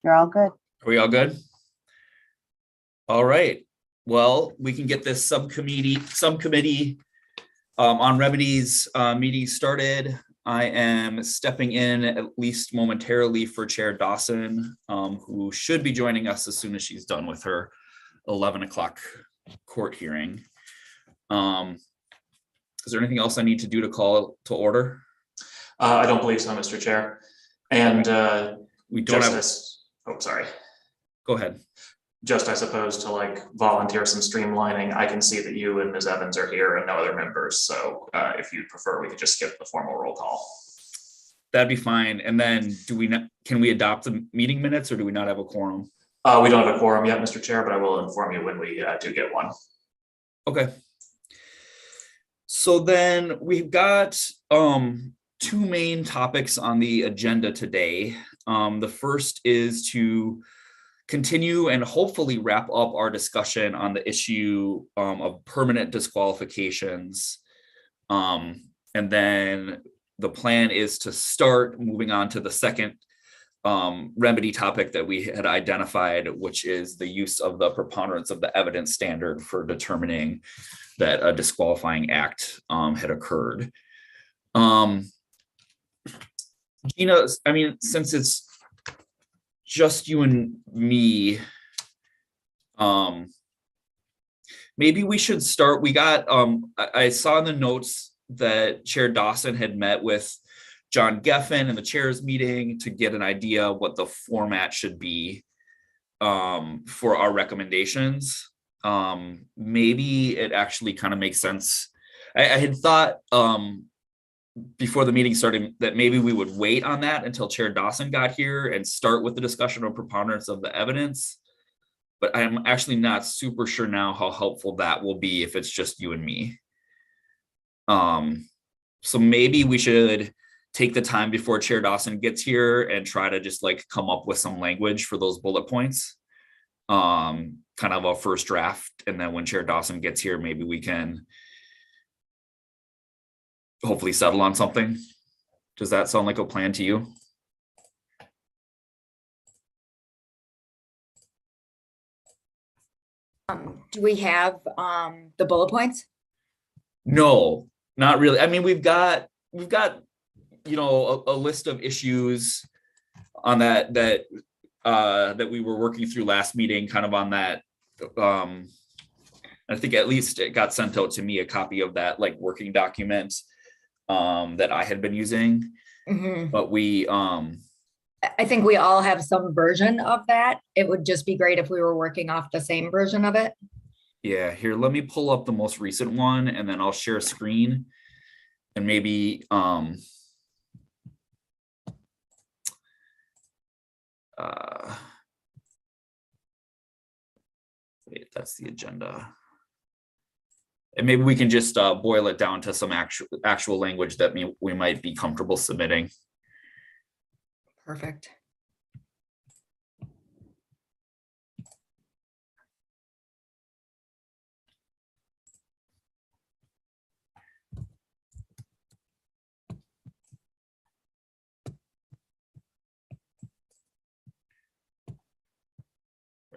You're all good. Are we all good? All right. Well, we can get this subcommittee on remedies meeting started. I am stepping in at least momentarily for Chair Dawson, who should be joining us as soon as she's done with her 11 o'clock court hearing. Is there anything else I need to do to call to order? I don't believe so, Mr. Chair. And we don't have. Oh, sorry. Go ahead. Just, I suppose, to like volunteer some streamlining, I can see that you and Ms. Evans are here and no other members. So if you prefer, we could just skip the formal roll call. That'd be fine. And then can we adopt the meeting minutes, or do we not have a quorum? We don't have a quorum yet, Mr. Chair, but I will inform you when we do get one. Okay. So then we've got two main topics on the agenda today. The first is to continue and hopefully wrap up our discussion on the issue of permanent disqualifications. And then the plan is to start moving on to the second remedy topic that we had identified, which is the use of the preponderance of the evidence standard for determining that a disqualifying act had occurred. Gina, I mean, since it's just you and me, maybe we should start. We got, I saw in the notes that Chair Dawson had met with John Geffen in the chair's meeting to get an idea of what the format should be for our recommendations. Maybe it actually kind of makes sense. I had thought before the meeting started that maybe we would wait on that until Chair Dawson got here and start with the discussion of preponderance of the evidence. But I'm actually not super sure now how helpful that will be if it's just you and me. So maybe we should take the time before Chair Dawson gets here and try to just like come up with some language for those bullet points. Kind of a first draft. And then when Chair Dawson gets here, maybe we can hopefully settle on something. Does that sound like a plan to you? Do we have the bullet points? No, not really. I mean, we've got you know a list of issues on that we were working through last meeting, kind of on that. I think at least it got sent out to me, a copy of that like working document that I had been using. Mm-hmm. But I think we all have some version of that. It would just be great if we were working off the same version of it. Yeah, here, let me pull up the most recent one and then I'll share a screen and maybe wait, that's the agenda. And maybe we can just boil it down to some actual language that we might be comfortable submitting. Perfect.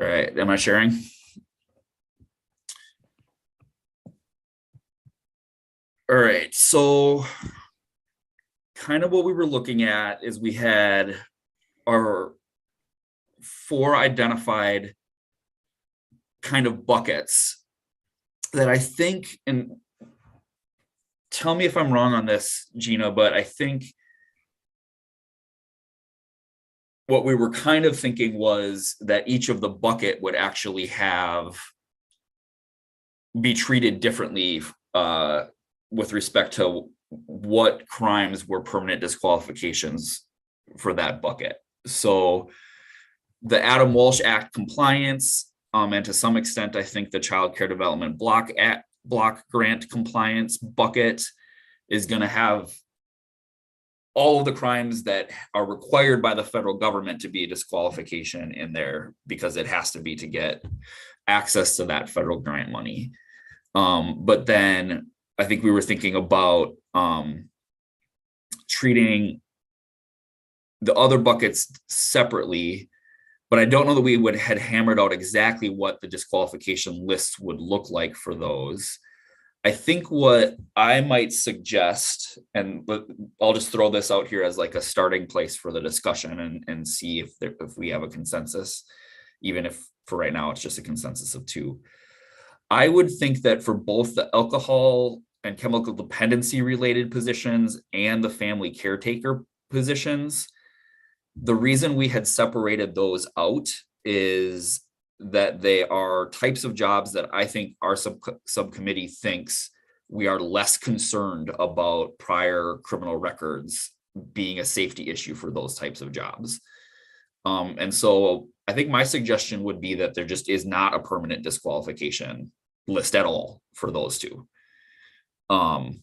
All right, am I sharing? All right, so kind of what we were looking at is we had our 4 identified kind of buckets that I think, and tell me if I'm wrong on this, Gina, but I think what we were kind of thinking was that each of the bucket would actually be treated differently with respect to what crimes were permanent disqualifications for that bucket. So the Adam Walsh Act compliance, and to some extent, I think the Child Care Development Block Grant compliance bucket is going to have all of the crimes that are required by the federal government to be a disqualification in there, because it has to be to get access to that federal grant money. But then I think we were thinking about treating the other buckets separately, but I don't know that we had hammered out exactly what the disqualification lists would look like for those. I think what I might suggest, and I'll just throw this out here as like a starting place for the discussion and see if we have a consensus, even if for right now it's just a consensus of two. I would think that for both the alcohol and chemical dependency related positions and the family caretaker positions, the reason we had separated those out is that they are types of jobs that I think our subcommittee thinks we are less concerned about prior criminal records being a safety issue for those types of jobs. And so I think my suggestion would be that there just is not a permanent disqualification list at all for those two. And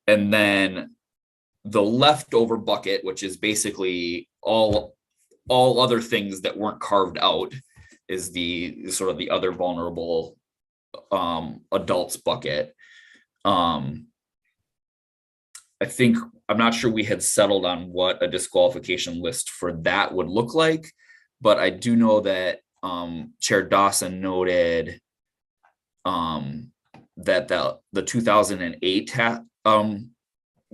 then the leftover bucket, which is basically all other things that weren't carved out, is the sort of the other vulnerable adults bucket. I think, I'm not sure we had settled on what a disqualification list for that would look like, but I do know that Chair Dawson noted that the 2008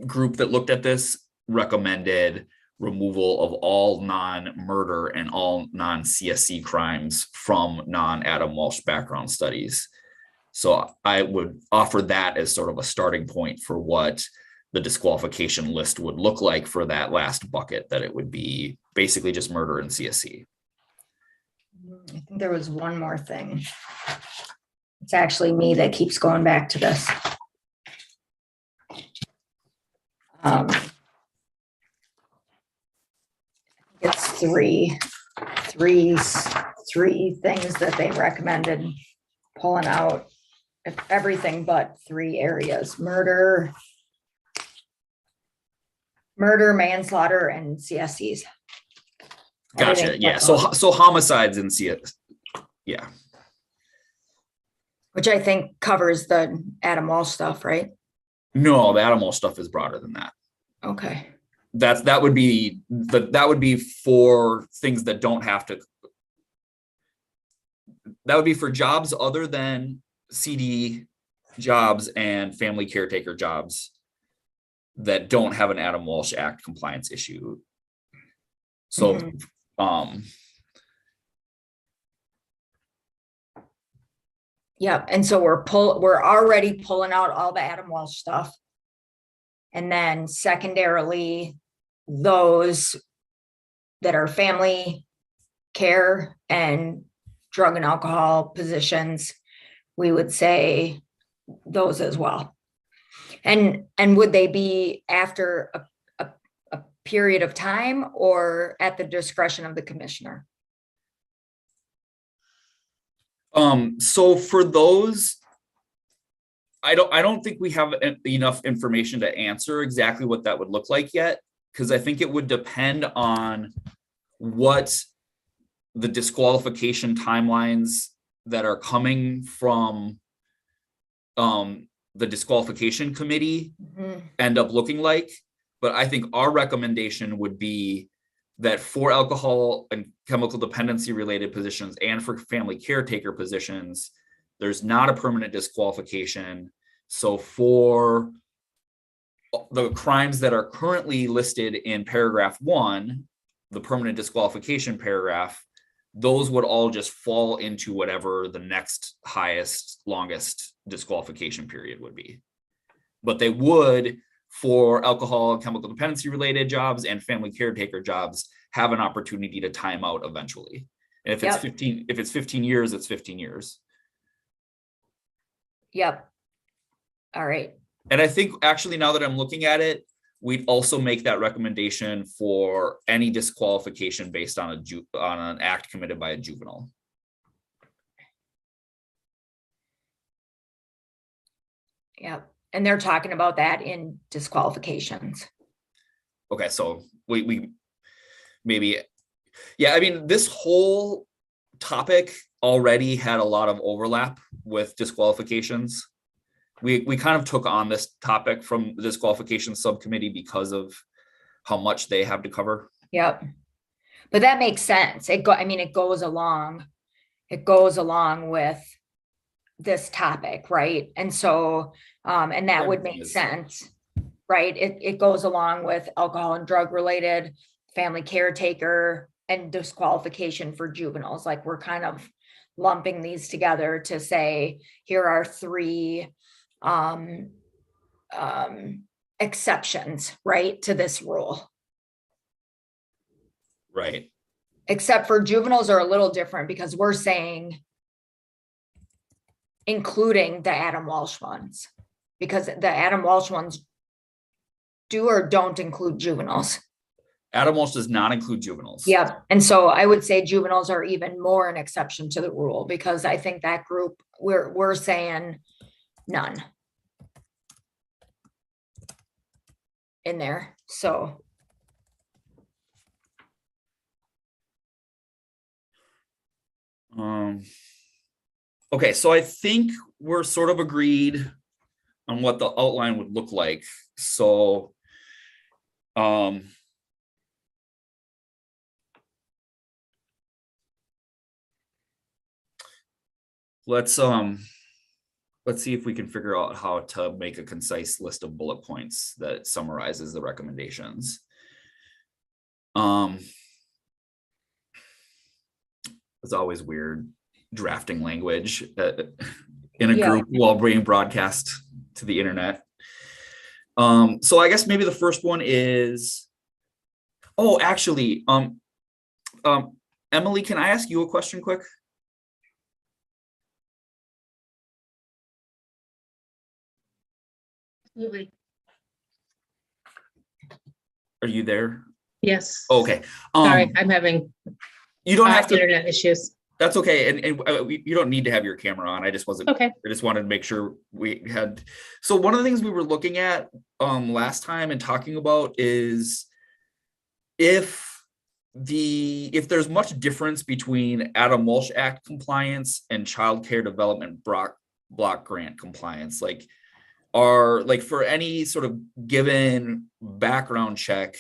group that looked at this recommended removal of all non-murder and all non-CSC crimes from non-Adam Walsh background studies. So I would offer that as sort of a starting point for what the disqualification list would look like for that last bucket, that it would be basically just murder and CSC. I think there was one more thing. It's actually me that keeps going back to this. It's three things that they recommended pulling out, everything but three areas: murder, manslaughter, and CSCs. Gotcha. Yeah. So homicides and CS. Yeah. Which I think covers the Adam Walsh stuff, right? No, the Adam Walsh stuff is broader than that. Okay. That would be for things that don't have to. That would be for jobs other than CD jobs and family caretaker jobs that don't have an Adam Walsh Act compliance issue. So, yeah, and so we're already pulling out all the Adam Walsh stuff. And then secondarily, those that are family care and drug and alcohol positions, we would say those as well. And would they be after a period of time or at the discretion of the commissioner? So for those, I don't think we have enough information to answer exactly what that would look like yet, because I think it would depend on what the disqualification timelines that are coming from the disqualification committee end up looking like. But I think our recommendation would be that for alcohol and chemical dependency related positions and for family caretaker positions, there's not a permanent disqualification. So for the crimes that are currently listed in paragraph 1, the permanent disqualification paragraph, those would all just fall into whatever the next highest, longest disqualification period would be. But they would, for alcohol and chemical dependency related jobs and family caretaker jobs, have an opportunity to time out eventually. And if it's 15 years, it's 15 years. Yep. All right. And I think actually, now that I'm looking at it, we'd also make that recommendation for any disqualification based on an act committed by a juvenile. Yep. And they're talking about that in disqualifications. Okay, so we maybe, yeah, I mean, this whole topic already had a lot of overlap with disqualifications. We kind of took on this topic from the disqualification subcommittee because of how much they have to cover. Yep. But that makes sense. It goes along with this topic, right? And so, and that would make sense, right? It goes along with alcohol and drug related, family caretaker, and disqualification for juveniles. Like, we're kind of lumping these together to say, here are three exceptions, right, to this rule. Right. Except for juveniles are a little different because we're saying including the Adam Walsh ones, because the Adam Walsh ones do or don't include juveniles. Adam Walsh does not include juveniles. Yeah. And so I would say juveniles are even more an exception to the rule, because I think that group, we're saying none in there. So okay, so I think we're sort of agreed on what the outline would look like. So let's see if we can figure out how to make a concise list of bullet points that summarizes the recommendations. It's always weird drafting language in a group while being broadcast to the internet. So I guess maybe the first one is, actually, Emily, can I ask you a question quick? Absolutely. Are you there? Yes. Okay. Sorry, I'm having You don't have to. internet issues. That's okay, and you don't need to have your camera on. I just wasn't. Okay. I just wanted to make sure we had. So one of the things we were looking at last time and talking about is if there's much difference between Adam Walsh Act compliance and Child Care Development block grant compliance, like for any sort of given background check,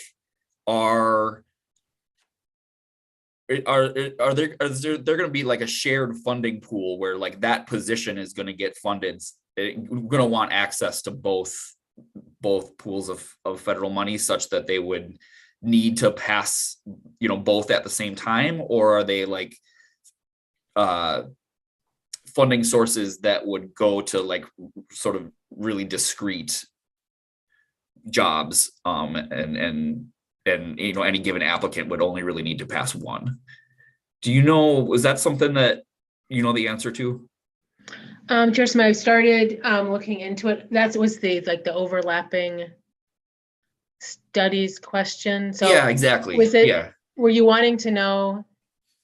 are there going to be like a shared funding pool where like that position is going to get funded? We're going to want access to both pools of federal money, such that they would need to pass, both at the same time, or are they like funding sources that would go to like sort of really discrete jobs, and any given applicant would only really need to pass one? Was that something that the answer to? Just when I started looking into it, that was the overlapping studies question. So yeah, exactly. Were you wanting to know,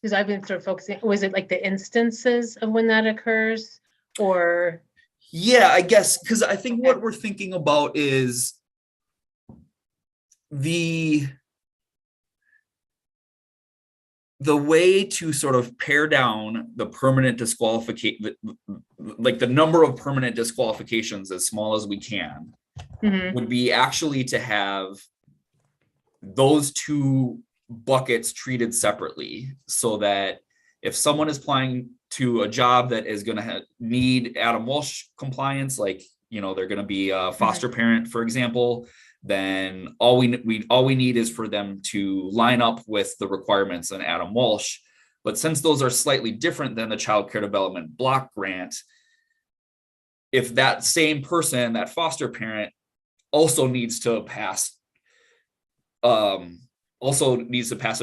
because I've been sort of focusing, was it like the instances of when that occurs, or? Yeah, I guess, because I think what we're thinking about is the way to sort of pare down the permanent disqualification, like the number of permanent disqualifications as small as we can, would be actually to have those two buckets treated separately, so that if someone is applying to a job that is going to need Adam Walsh compliance, like, they're going to be a foster parent, for example, then all we need is for them to line up with the requirements on Adam Walsh. But since those are slightly different than the Child Care Development block grant, if that same person, that foster parent, also needs to pass a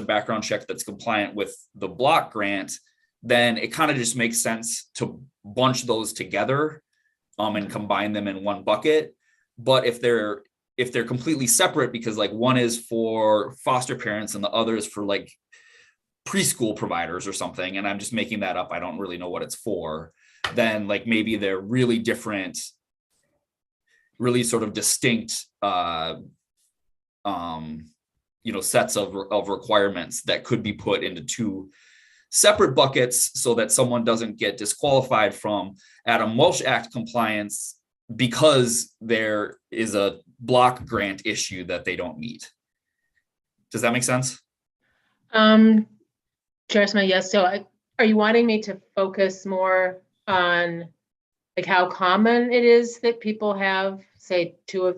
background check that's compliant with the block grant, then it kind of just makes sense to bunch those together and combine them in one bucket. But if they're completely separate, because like one is for foster parents and the other is for like preschool providers or something, and I'm just making that up, I don't really know what it's for, then like maybe they're really different, really sort of distinct sets of requirements that could be put into two separate buckets, so that someone doesn't get disqualified from Adam Walsh Act compliance because there is a block grant issue that they don't meet. Does that make sense? Chair Smith, yes. So are you wanting me to focus more on like how common it is that people have, say, two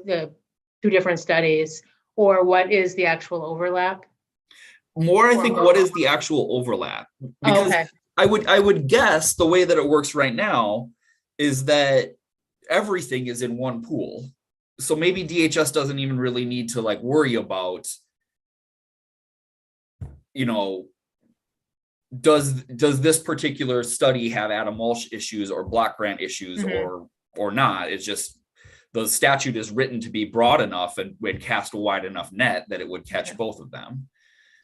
different studies, or what is the actual overlap? More, I think, what is the actual overlap? Oh, Because okay. I would guess the way that it works right now is that everything is in one pool. So maybe DHS doesn't even really need to like worry about, does this particular study have Adam Walsh issues or block grant issues or not? It's just the statute is written to be broad enough and would cast a wide enough net that it would catch both of them.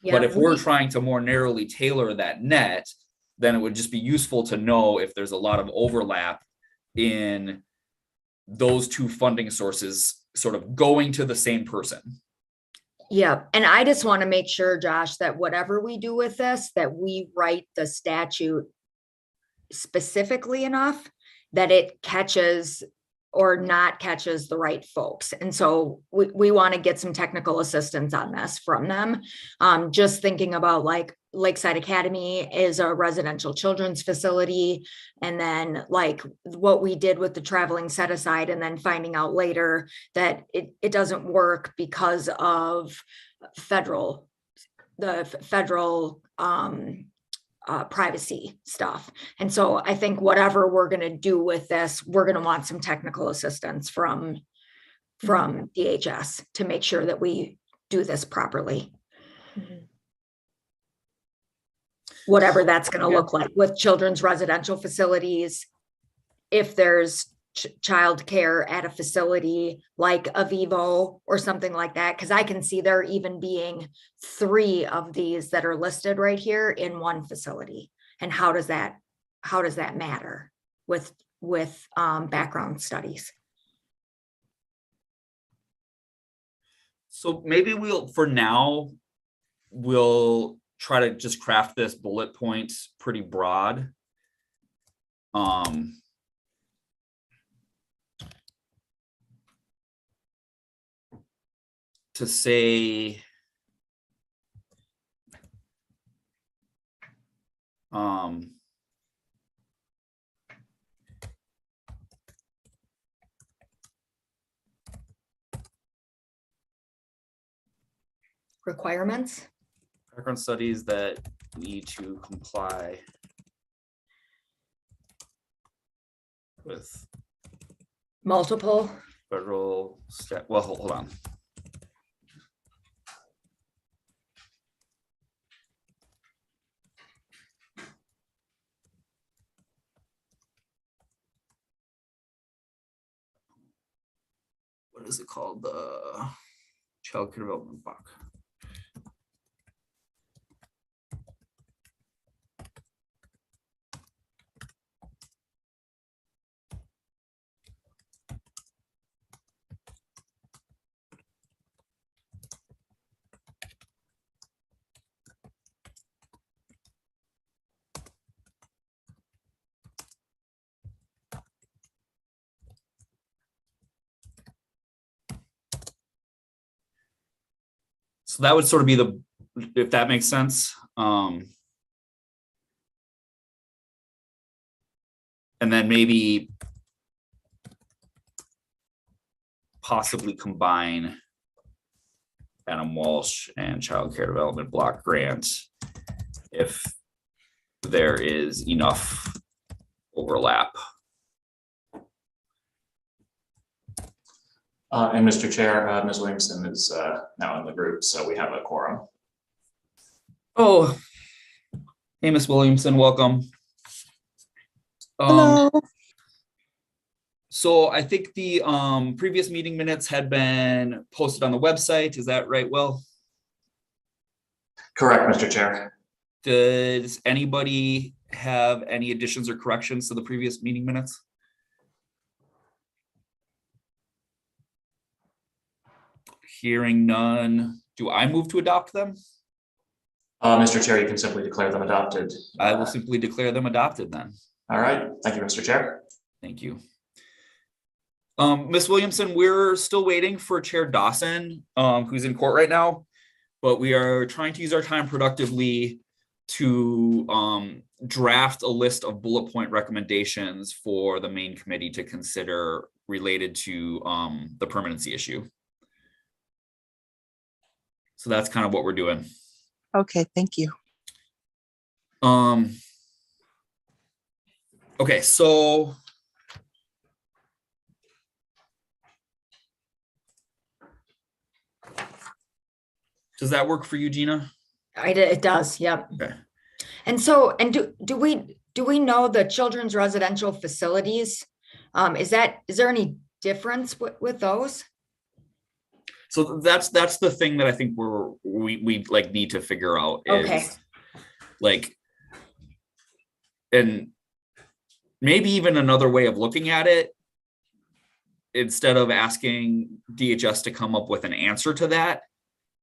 Yeah, But if we're trying to more narrowly tailor that net, then it would just be useful to know if there's a lot of overlap in those two funding sources sort of going to the same person. yeah. And I just want to make sure, Josh, that whatever we do with this, that we write the statute specifically enough that it catches or not catches the right folks. And so we want to get some technical assistance on this from them. Just thinking about like Lakeside Academy is a residential children's facility. And then like what we did with the traveling set aside and then finding out later that it doesn't work because of federal privacy stuff. And so I think whatever we're going to do with this, we're going to want some technical assistance from DHS to make sure that we do this properly. Whatever that's going to look like with children's residential facilities. If there's child care at a facility like a Vivo or something like that, because I can see there even being 3 of these that are listed right here in one facility. And how does that matter with background studies? So maybe for now, we'll try to just craft this bullet points pretty broad. To say, Requirements? background studies that need to comply with Multiple? federal well, hold on. What is it called? The child care development block. So that would sort of be if that makes sense. And then maybe possibly combine Adam Walsh and Child Care Development Block Grant if there is enough overlap. And Mr. Chair, Ms. Williamson is now in the group, so we have a quorum. Oh, hey, Ms. Williamson, welcome. Hello. So I think the previous meeting minutes had been posted on the website. Is that right, Will? Correct, Mr. Chair. Does anybody have any additions or corrections to the previous meeting minutes? Hearing none, do I move to adopt them? Mr. Chair, you can simply declare them adopted. I will simply declare them adopted then. All right, thank you, Mr. Chair. Thank you. Ms. Williamson, we're still waiting for Chair Dawson, who's in court right now. but we are trying to use our time productively to draft a list of bullet point recommendations for the main committee to consider related to the permanency issue. So that's kind of what we're doing. Okay, thank you. Okay, so does that work for you, Gina? It does, yep. Okay. And so, and do we know the children's residential facilities? Is there any difference with those? So that's the thing that I think we like need to figure out is Okay. like, and maybe even another way of looking at it, instead of asking DHS to come up with an answer to that,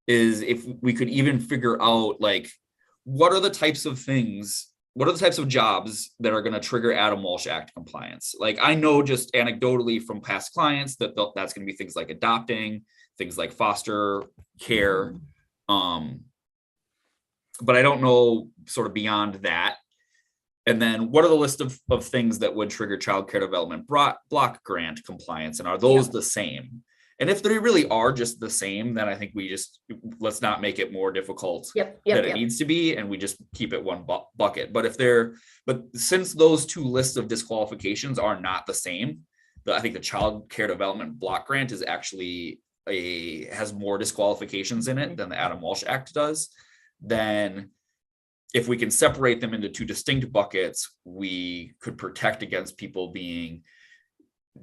is if we could even figure out like, what are the types of things, what are the types of jobs that are going to trigger Adam Walsh Act compliance? Like, I know just anecdotally from past clients that that's going to be things like adopting, things like foster care. But I don't know sort of beyond that. And then what are the list of things that would trigger child care development block grant compliance? And are those the same? And if they really are just the same, then I think let's not make it more difficult than it needs to be. And we just keep it one bucket. But since those two lists of disqualifications are not the same, I think the child care development block grant is actually has more disqualifications in it than the Adam Walsh Act does. Then if we can separate them into two distinct buckets, we could protect against people being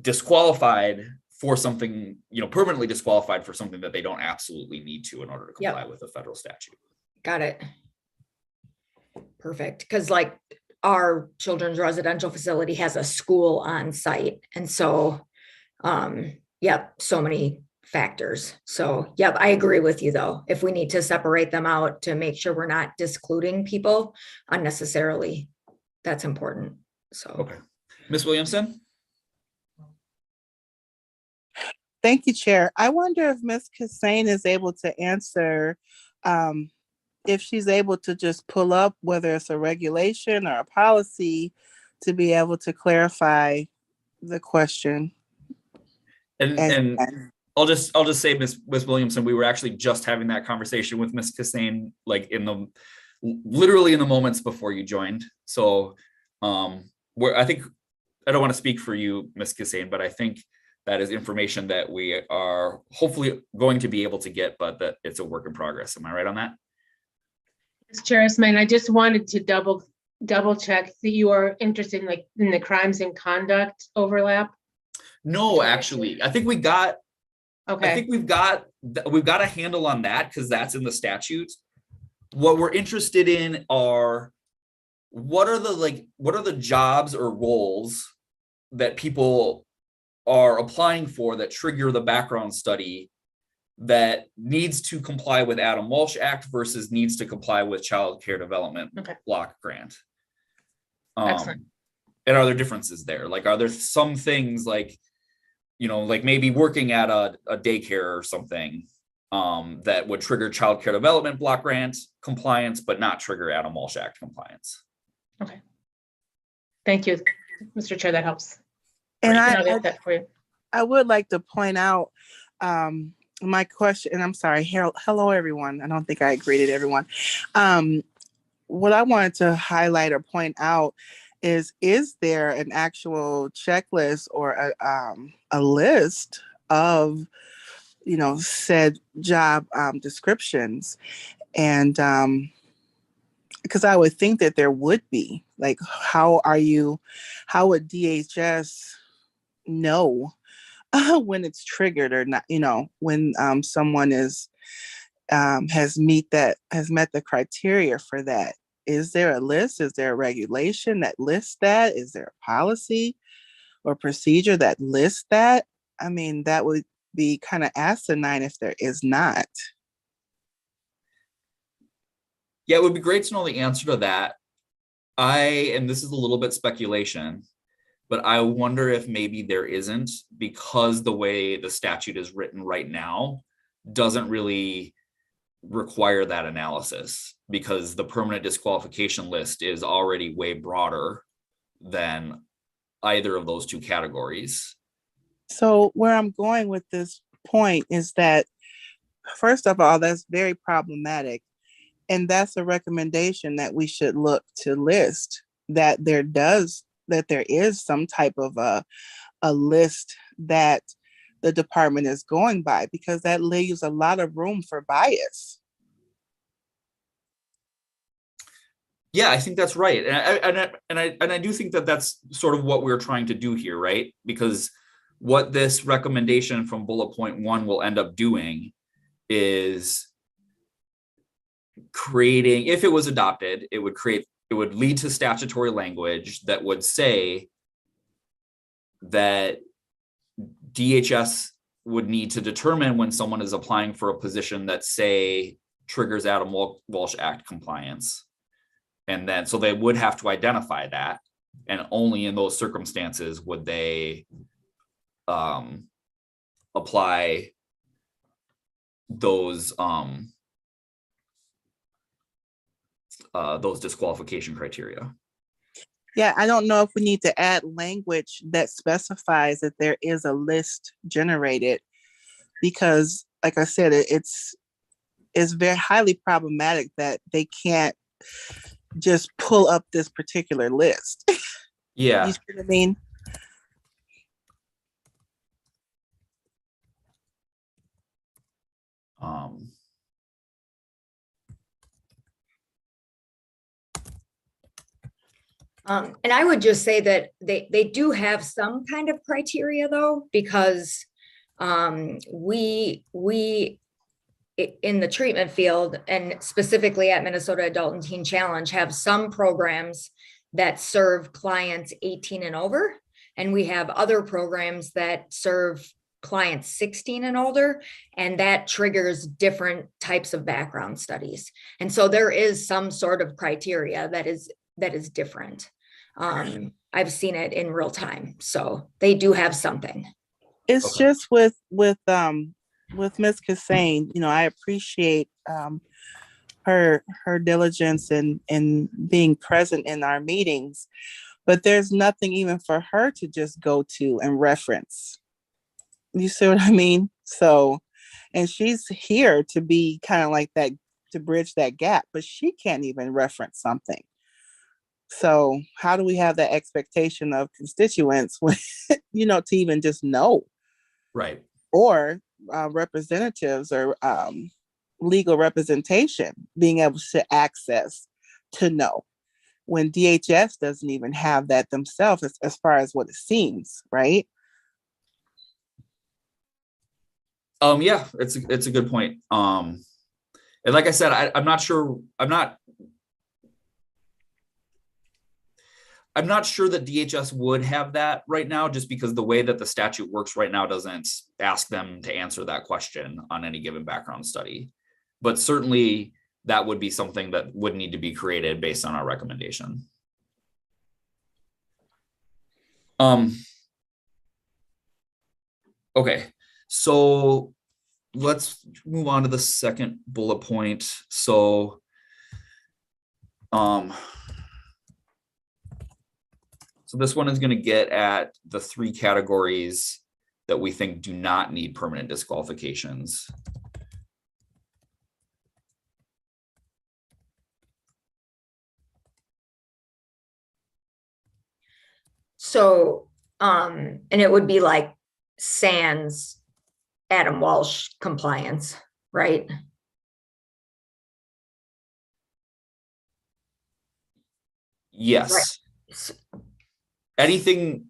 disqualified for something, permanently disqualified for something that they don't absolutely need to in order to comply with a federal statute. Got it. Perfect. Because like our children's residential facility has a school on site. And so, so many factors. So, I agree with you though. If we need to separate them out to make sure we're not discluding people unnecessarily, that's important. So, okay. Ms. Williamson? Thank you, Chair. I wonder if Ms. Cassane is able to answer, if she's able to just pull up whether it's a regulation or a policy to be able to clarify the question. And I'll just say, Ms. Williamson, we were actually just having that conversation with Ms. Cassane, like literally in the moments before you joined. So I think, I don't want to speak for you, Ms. Cassane, but I think that is information that we are hopefully going to be able to get, but that it's a work in progress. Am I right on that? Ms. Chairman, I just wanted to double check that you are interested in the crimes and conduct overlap. No, actually, I think we got. Okay. I think we've got a handle on that because that's in the statute. What we're interested in are what are the jobs or roles that people are applying for that trigger the background study that needs to comply with Adam Walsh Act versus needs to comply with child care development block grant. Excellent. And are there differences there? Like, are there some things like maybe working at a daycare or something that would trigger child care development block grant compliance, but not trigger Adam Walsh Act compliance? Okay. Thank you, Mr. Chair. That helps. And I'll get that for you. I would like to point out my question, and I'm sorry. Hello, everyone. I don't think I greeted everyone. What I wanted to highlight or point out is there an actual checklist or a list of, said job descriptions? And because I would think that there would be, like, how would DHS know when it's triggered or not, when someone has met the criteria for that? Is there a list? Is there a regulation that lists that? Is there a policy or procedure that lists that? I mean, that would be kind of asinine if there is not. Yeah, it would be great to know the answer to that. And this is a little bit speculation, but I wonder if maybe there isn't, because the way the statute is written right now doesn't really require that analysis, because the permanent disqualification list is already way broader than either of those two categories. So where I'm going with this point is that, first of all, that's very problematic. And that's a recommendation that we should look to list, that there is some type of a list that the department is going by, because that leaves a lot of room for bias. Yeah, I think that's right. And I do think that that's sort of what we're trying to do here, right? Because what this recommendation from bullet point 1 will end up doing is creating, if it was adopted, it would lead to statutory language that would say that DHS would need to determine when someone is applying for a position that, say, triggers Adam Walsh Act compliance. And then, so they would have to identify that, and only in those circumstances would they apply those disqualification criteria. Yeah, I don't know if we need to add language that specifies that there is a list generated, because, like I said, it's very highly problematic that they can't just pull up this particular list. Yeah. You see what I mean? And I would just say that they do have some kind of criteria though, because we in the treatment field, and specifically at Minnesota Adult and Teen Challenge, have some programs that serve clients 18 and over. And we have other programs that serve clients 16 and older, and that triggers different types of background studies. And so there is some sort of criteria that is different. I've seen it in real time. So they do have something. It's Okay. just with Ms. Cassane, I appreciate her diligence in being present in our meetings, but there's nothing even for her to just go to and reference. You see what I mean? So, and she's here to be kind of like that, to bridge that gap, but she can't even reference something. So how do we have that expectation of constituents when, to even just know? Right. Or representatives or legal representation being able to access to know, when DHS doesn't even have that themselves as far as what it seems, right? Yeah, it's a good point. And like I said, I'm not sure that DHS would have that right now, just because the way that the statute works right now doesn't ask them to answer that question on any given background study. But certainly that would be something that would need to be created based on our recommendation. Okay, so let's move on to the second bullet point. So this one is going to get at the 3 categories that we think do not need permanent disqualifications. So, and it would be like sans Adam Walsh compliance, right? Yes. Right. Anything.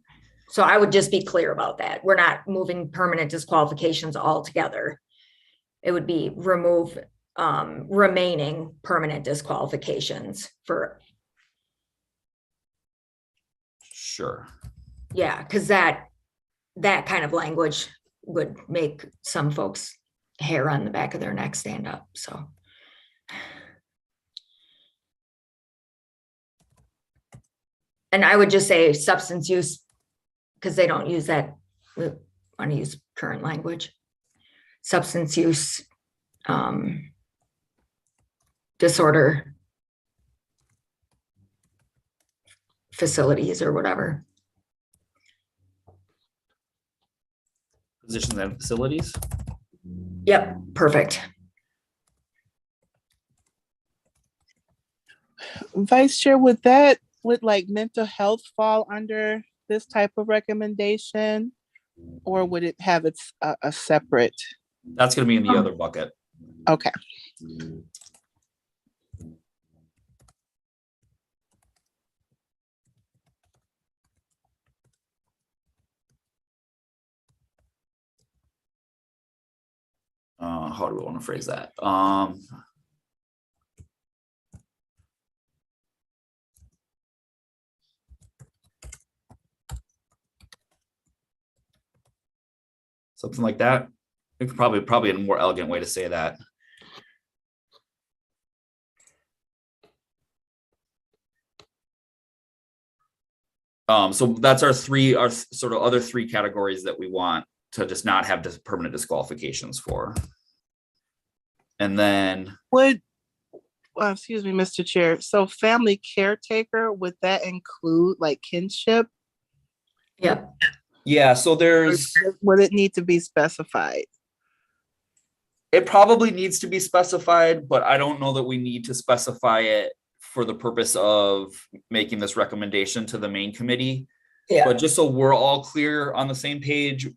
So I would just be clear about that. We're not moving permanent disqualifications altogether. It would be remove remaining permanent disqualifications for. Sure. Yeah, because that kind of language would make some folks hair on the back of their neck stand up. So. And I would just say substance use, because they don't use that. We want to use current language. Substance use disorder facilities or whatever. Positions and facilities. Yep, perfect. Vice Chair, would like mental health fall under this type of recommendation? Or would it have a separate? That's gonna be in the other bucket. Okay. How do we want to phrase that? Something like that. I think probably a more elegant way to say that. So that's our sort of other three categories that we want to just not have permanent disqualifications for. And then Excuse me, Mr. Chair. So family caretaker, would that include like kinship? Yep. yeah, so there's Would it need to be specified? it probably needs to be specified, but I don't know that we need to specify it for the purpose of making this recommendation to the main committee. Yeah. But just so we're all clear on the same page,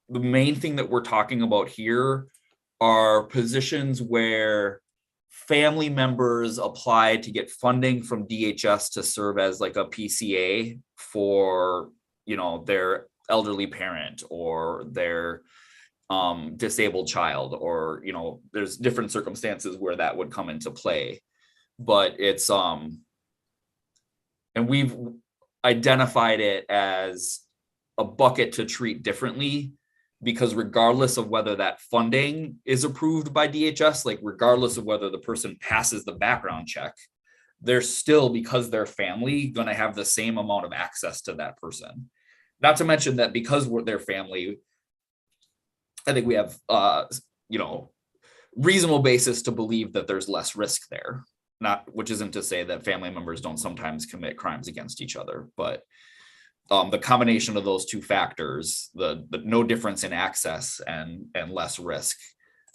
the main thing that we're talking about here are positions where family members apply to get funding from DHS to serve as like a PCA for, their elderly parent or their disabled child, or, there's different circumstances where that would come into play. But it's, and we've identified it as a bucket to treat differently, because regardless of whether that funding is approved by DHS, like regardless of whether the person passes the background check, they're still, because they're family, going to have the same amount of access to that person. Not to mention that because we're their family, I think we have, reasonable basis to believe that there's less risk there. Which isn't to say that family members don't sometimes commit crimes against each other, but the combination of those two factors, the no difference in access and less risk,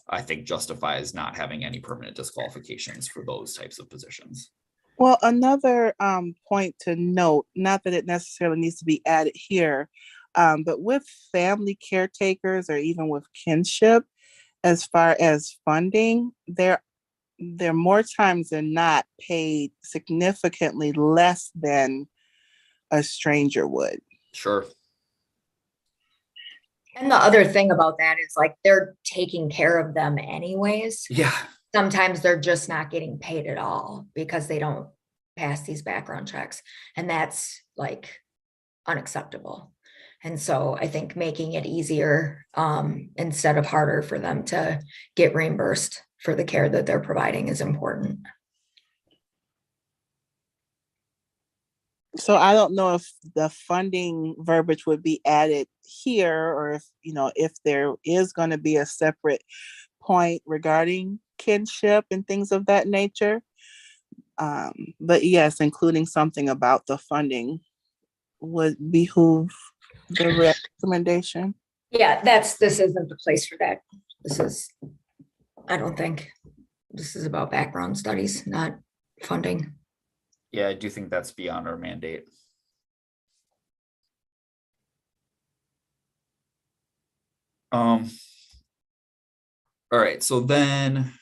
I think justifies not having any permanent disqualifications for those types of positions. Well, another point to note, not that it necessarily needs to be added here, but with family caretakers or even with kinship, as far as funding, they're more times than not paid significantly less than a stranger would. Sure. And the other thing about that is like they're taking care of them anyways. Yeah. Sometimes they're just not getting paid at all because they don't pass these background checks. And that's like unacceptable. And so I think making it easier instead of harder for them to get reimbursed for the care that they're providing is important. So I don't know if the funding verbiage would be added here, or if there is going to be a separate point regarding kinship and things of that nature. But yes, including something about the funding would behoove the recommendation. Yeah, this isn't the place for that. I don't think this is about background studies, not funding. Yeah, I do think that's beyond our mandate. All right, so then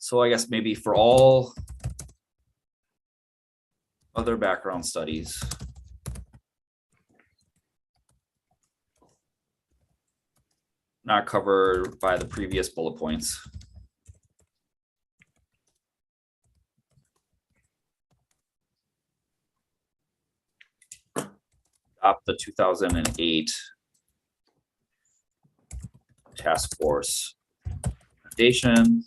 so I guess maybe for all other background studies, not covered by the previous bullet points, adopt the 2008 task force recommendation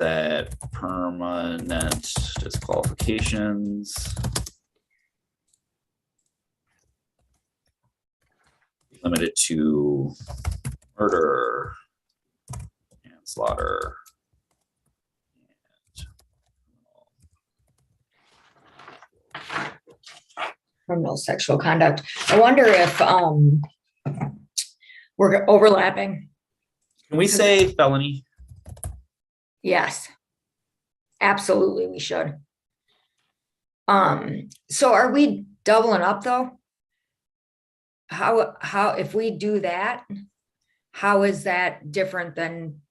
that permanent disqualifications limited to murder, manslaughter, Criminal sexual conduct. I wonder if we're overlapping. Can we say felony? Yes. Absolutely, we should. So are we doubling up though? How if we do that, how is that different than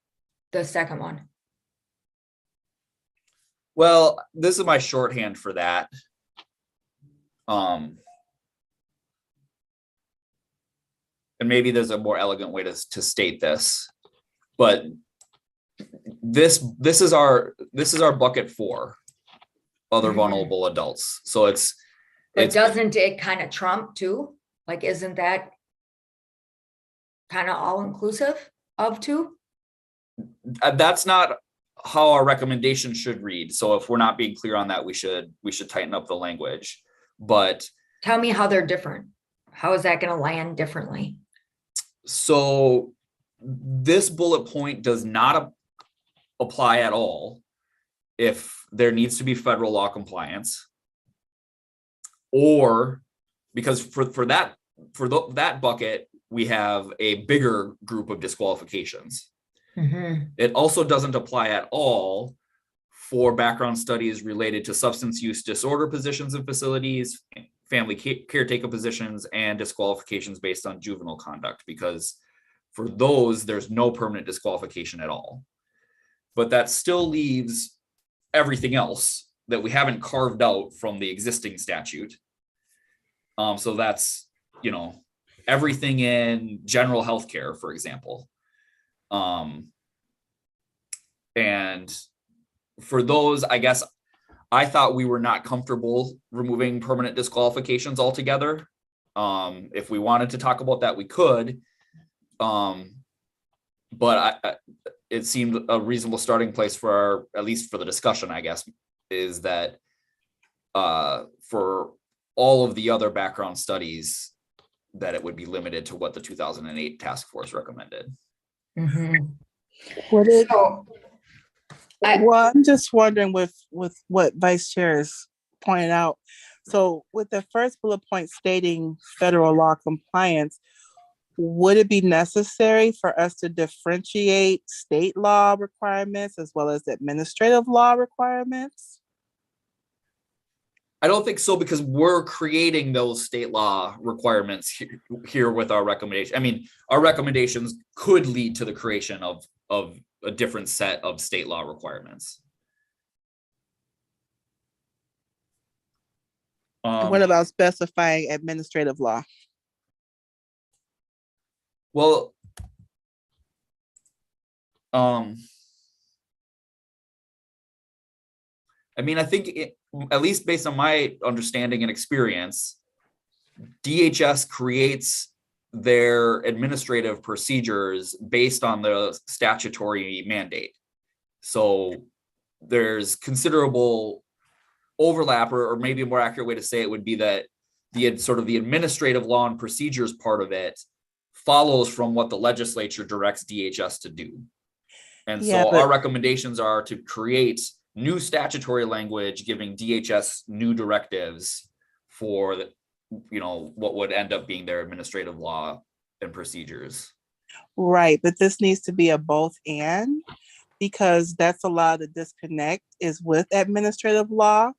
the second one? Well, this is my shorthand for that. And maybe there's a more elegant way to state this, but this is our bucket for other Mhm. vulnerable adults. So But doesn't it kind of trump too? Like, isn't that kind of all inclusive of two? that's not how our recommendation should read. So if we're not being clear on that, we should tighten up the language. But Tell me how they're different. How is that going to land differently? so this bullet point does not apply at all if there needs to be federal law compliance, or because for that bucket, we have a bigger group of disqualifications. Mhm. It also doesn't apply at all for background studies related to substance use disorder positions in facilities, family caretaker positions, and disqualifications based on juvenile conduct, because for those, there's no permanent disqualification at all. But that still leaves everything else that we haven't carved out from the existing statute. So that's, everything in general healthcare, for example. And for those, I guess I thought we were not comfortable removing permanent disqualifications altogether. If we wanted to talk about that, we could. But it seemed a reasonable starting place for at least for the discussion, I guess, is that for all of the other background studies, that it would be limited to what the 2008 task force recommended. Mhm. Would it, So, well, I'm just wondering with what Vice Chair is pointing out. So with the first bullet point stating federal law compliance, would it be necessary for us to differentiate state law requirements as well as administrative law requirements? I don't think so, because we're creating those state law requirements here with our recommendation. I mean, our recommendations could lead to the creation of a different set of state law requirements. What about specifying administrative law? Well, I mean, I think at least based on my understanding and experience, DHS creates their administrative procedures based on the statutory mandate. So there's considerable overlap, or maybe a more accurate way to say it would be that the sort of the administrative law and procedures part of it follows from what the legislature directs DHS to do. And so our recommendations are to create new statutory language giving DHS new directives for what would end up being their administrative law and procedures. Right, but this needs to be a both and, because that's a lot of the disconnect is with administrative law,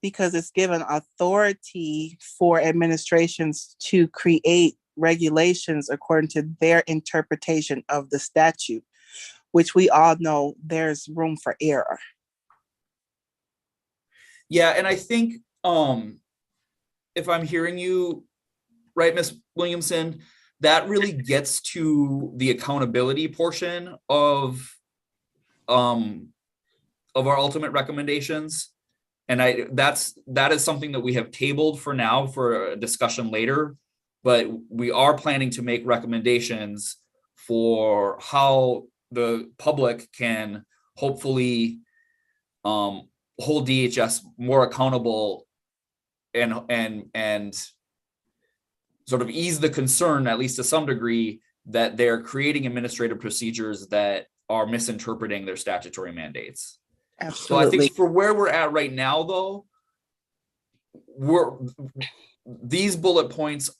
because it's given authority for administrations to create regulations according to their interpretation of the statute, which we all know there's room for error. Yeah, and I think if I'm hearing you right, Ms. Williamson, that really gets to the accountability portion of our ultimate recommendations. And that is something that we have tabled for now for a discussion later, but we are planning to make recommendations for how the public can hopefully hold DHS more accountable and sort of ease the concern, at least to some degree, that they're creating administrative procedures that are misinterpreting their statutory mandates. So I Absolutely. think for where we're at right now, though, these bullet points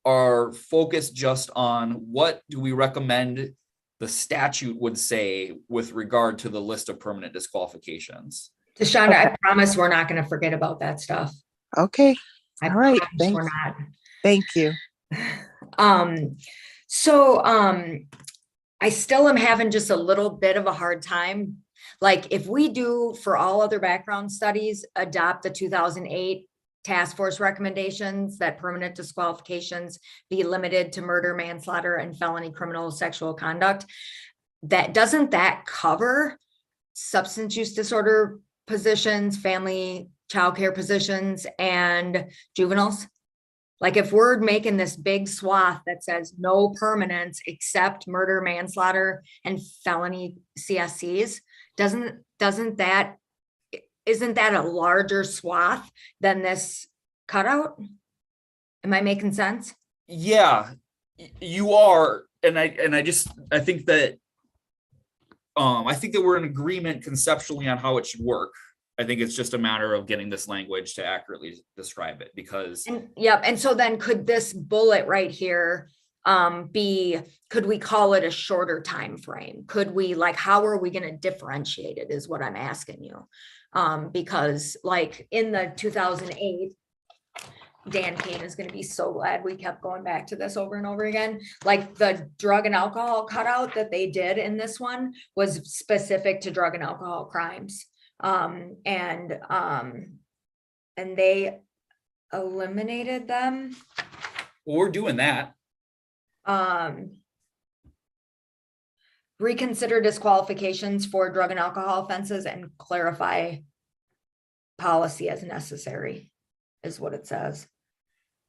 are focused just on what do we recommend the statute would say with regard to the list of permanent disqualifications. Deshonda, I Okay. promise we're not going to forget about that stuff. Okay. I All right. promise we're not. Thank you. So I still am having just a little bit of a hard time. Like if we do, for all other background studies, adopt the 2008 task force recommendations that permanent disqualifications be limited to murder, manslaughter, and felony criminal sexual conduct, doesn't that cover substance use disorder positions, family childcare positions, and juveniles? Like if we're making this big swath that says no permanents except murder, manslaughter, and felony CSCs, isn't that a larger swath than this cutout? Am I making sense? Yeah, you are, and I think that we're in agreement conceptually on how it should work. I think it's just a matter of getting this language to accurately describe it, because And so then could this bullet right here could we call it a shorter time frame? Could we, like, how are we going to differentiate it is what I'm asking you. Because like in the 2008, Dan Kane is going to be so glad we kept going back to this over and over again. Like the drug and alcohol cutout that they did in this one was specific to drug and alcohol crimes. And they eliminated them. we're doing that. Reconsider disqualifications for drug and alcohol offenses and clarify policy as necessary is what it says.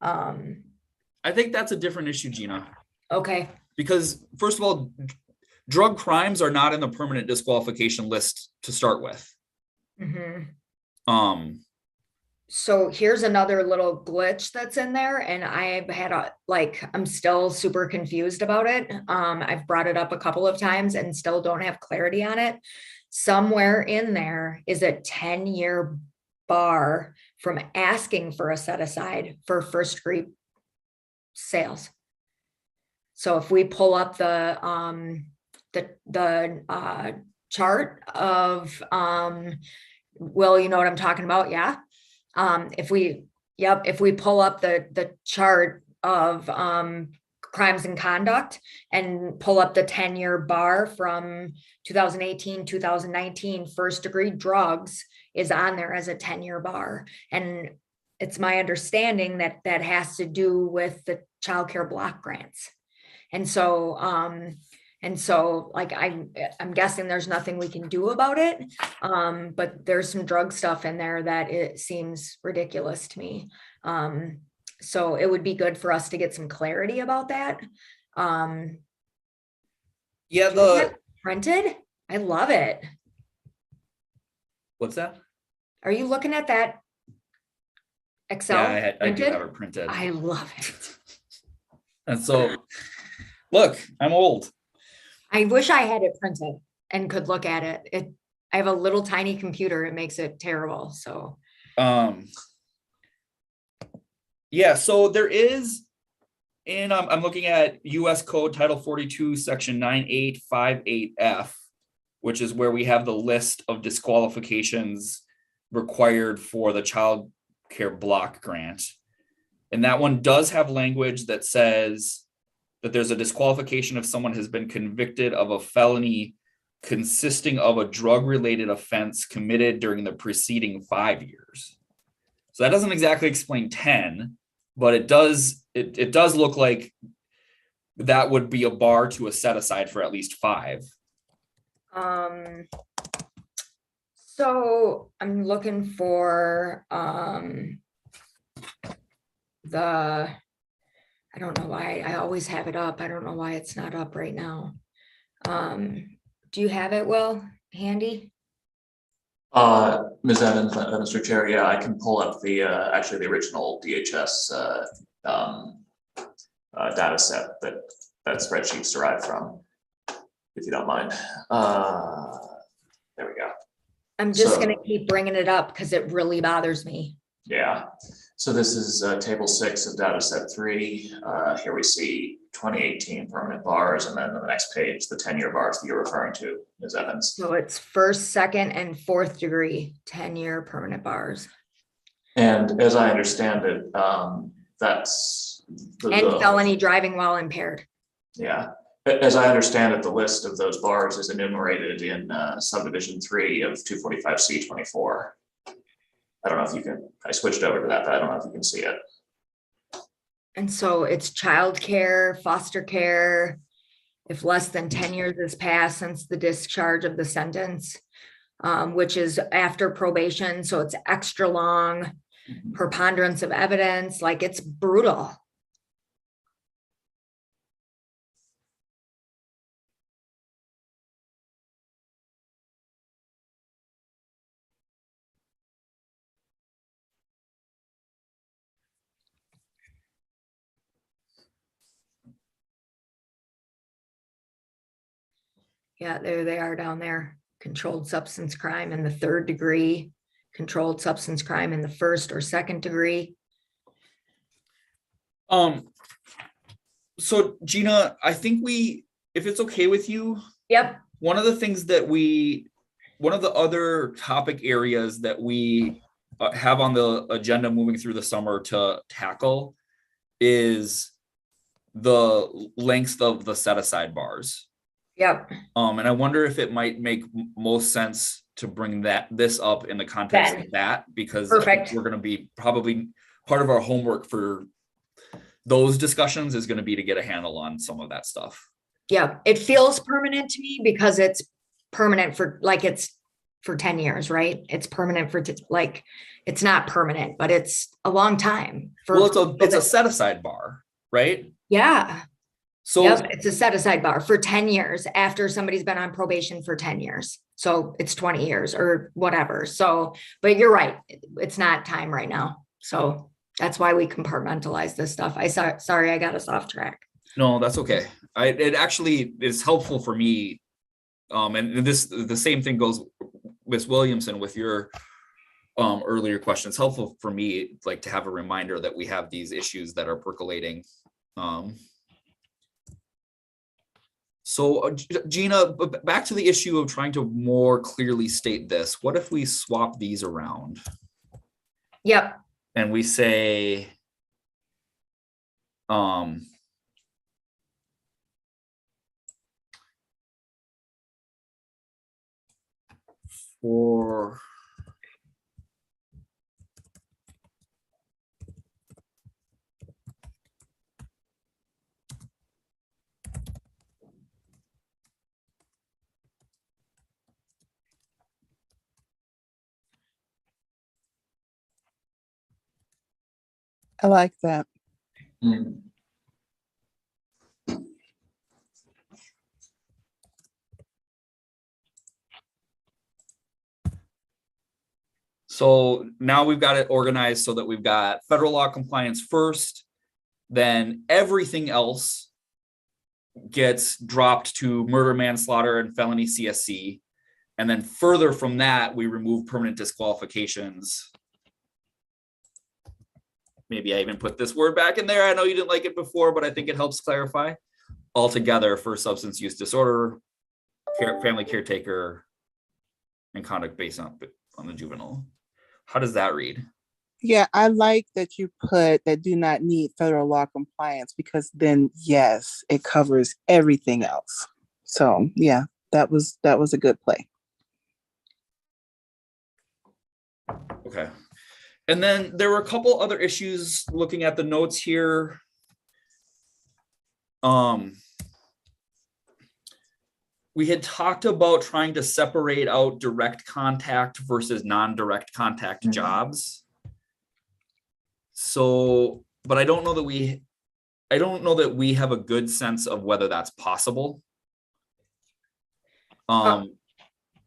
I think that's a different issue, Gina, Okay. because first of all, drug crimes are not in the permanent disqualification list to start with. Mm-hmm. So here's another little glitch that's in there, and I've had I'm still super confused about it. I've brought it up a couple of times and still don't have clarity on it. Somewhere in there is a 10-year bar from asking for a set aside for first degree sales. So if we pull up the chart of, Will, you know what I'm talking about? Yeah. If we pull up the chart of crimes and conduct and pull up the 10-year bar from 2018, 2019, first degree drugs is on there as a 10-year bar. And it's my understanding that that has to do with the child care block grants. And so like I'm guessing there's nothing we can do about it. But there's some drug stuff in there that it seems ridiculous to me. So it would be good for us to get some clarity about that. Yeah, Do you have it printed? I love it. what's that? Are you looking at that Excel? Yeah, I do printed? have it printed. I love it. And so, look, I'm old. I wish I had it printed and could look at it. I have a little tiny computer. It makes it terrible. So Yeah, so there is, and I'm looking at US Code Title 42, Section 9858F, which is where we have the list of disqualifications required for the child care block grant. And that one does have language that says that there's a disqualification if someone has been convicted of a felony consisting of a drug-related offense committed during the preceding 5 years. So that doesn't exactly explain 10, but it does look like that would be a bar to a set aside for at least 5. So I'm looking for I don't know why I always have it up. I don't know why it's not up right now. Do you have it, Will? handy? Ms. Evans, Mr. Chair, yeah, I can pull up the, actually the original DHS, data set that spreadsheet's derived from, if you don't mind. There we go. I'm just So- gonna keep bringing it up because it really bothers me. Yeah, so this is table 6 of data set 3. Here we see 2018 permanent bars, and then on the next page, the 10-year bars that you're referring to, Ms. Evans. So it's first, second, and fourth degree, 10-year permanent bars. And as I understand it, that's And felony driving while impaired. Yeah, as I understand it, the list of those bars is enumerated in subdivision 3 of 245C24. I don't know if you can, I switched over to that, but I don't know if you can see it. And so it's childcare, foster care, if less than 10 years has passed since the discharge of the sentence, which is after probation, so it's extra long, preponderance of evidence, like it's brutal. Yeah, there they are down there. Controlled substance crime in the 3rd degree, controlled substance crime in the 1st or 2nd degree. So Gina, I think if it's okay with you, Yep. one of the things that one of the other topic areas that we have on the agenda moving through the summer to tackle is the length of the set aside bars. Yep. And I wonder if it might make most sense to bring this up in the context Ben. of that, because I think Perfect. we're going to be probably part of our homework for those discussions is going to be to get a handle on some of that stuff. Yeah, it feels permanent to me because it's permanent for like it's for 10 years, right? It's permanent for like it's not permanent, but it's a long time. For Well, it's a set aside bar, right? yeah. So Yep, it's a set aside bar for 10 years after somebody's been on probation for 10 years. So it's 20 years or whatever. So, but you're right. It's not time right now. So that's why we compartmentalize this stuff. Sorry, I got us off track. no, that's okay. It actually is helpful for me. And the same thing goes, Ms. Williamson, with your earlier question. It's helpful for me, like, to have a reminder that we have these issues that are percolating. So Gina, back to the issue of trying to more clearly state this. What if we swap these around Yep. and we say, for I like that. Hmm. So now we've got it organized so that we've got federal law compliance first, then everything else gets dropped to murder, manslaughter, and felony CSC. And then further from that, we remove permanent disqualifications. Maybe I even put this word back in there. I know you didn't like it before, but I think it helps clarify. Altogether for substance use disorder, family caretaker, and conduct based on the juvenile. How does that read? Yeah, I like that you put that do not need federal law compliance, because then yes, it covers everything else. So yeah, that was a good play. Okay. And then there were a couple other issues looking at the notes here. We had talked about trying to separate out direct contact versus non-direct contact jobs. So, but I don't know that we have a good sense of whether that's possible.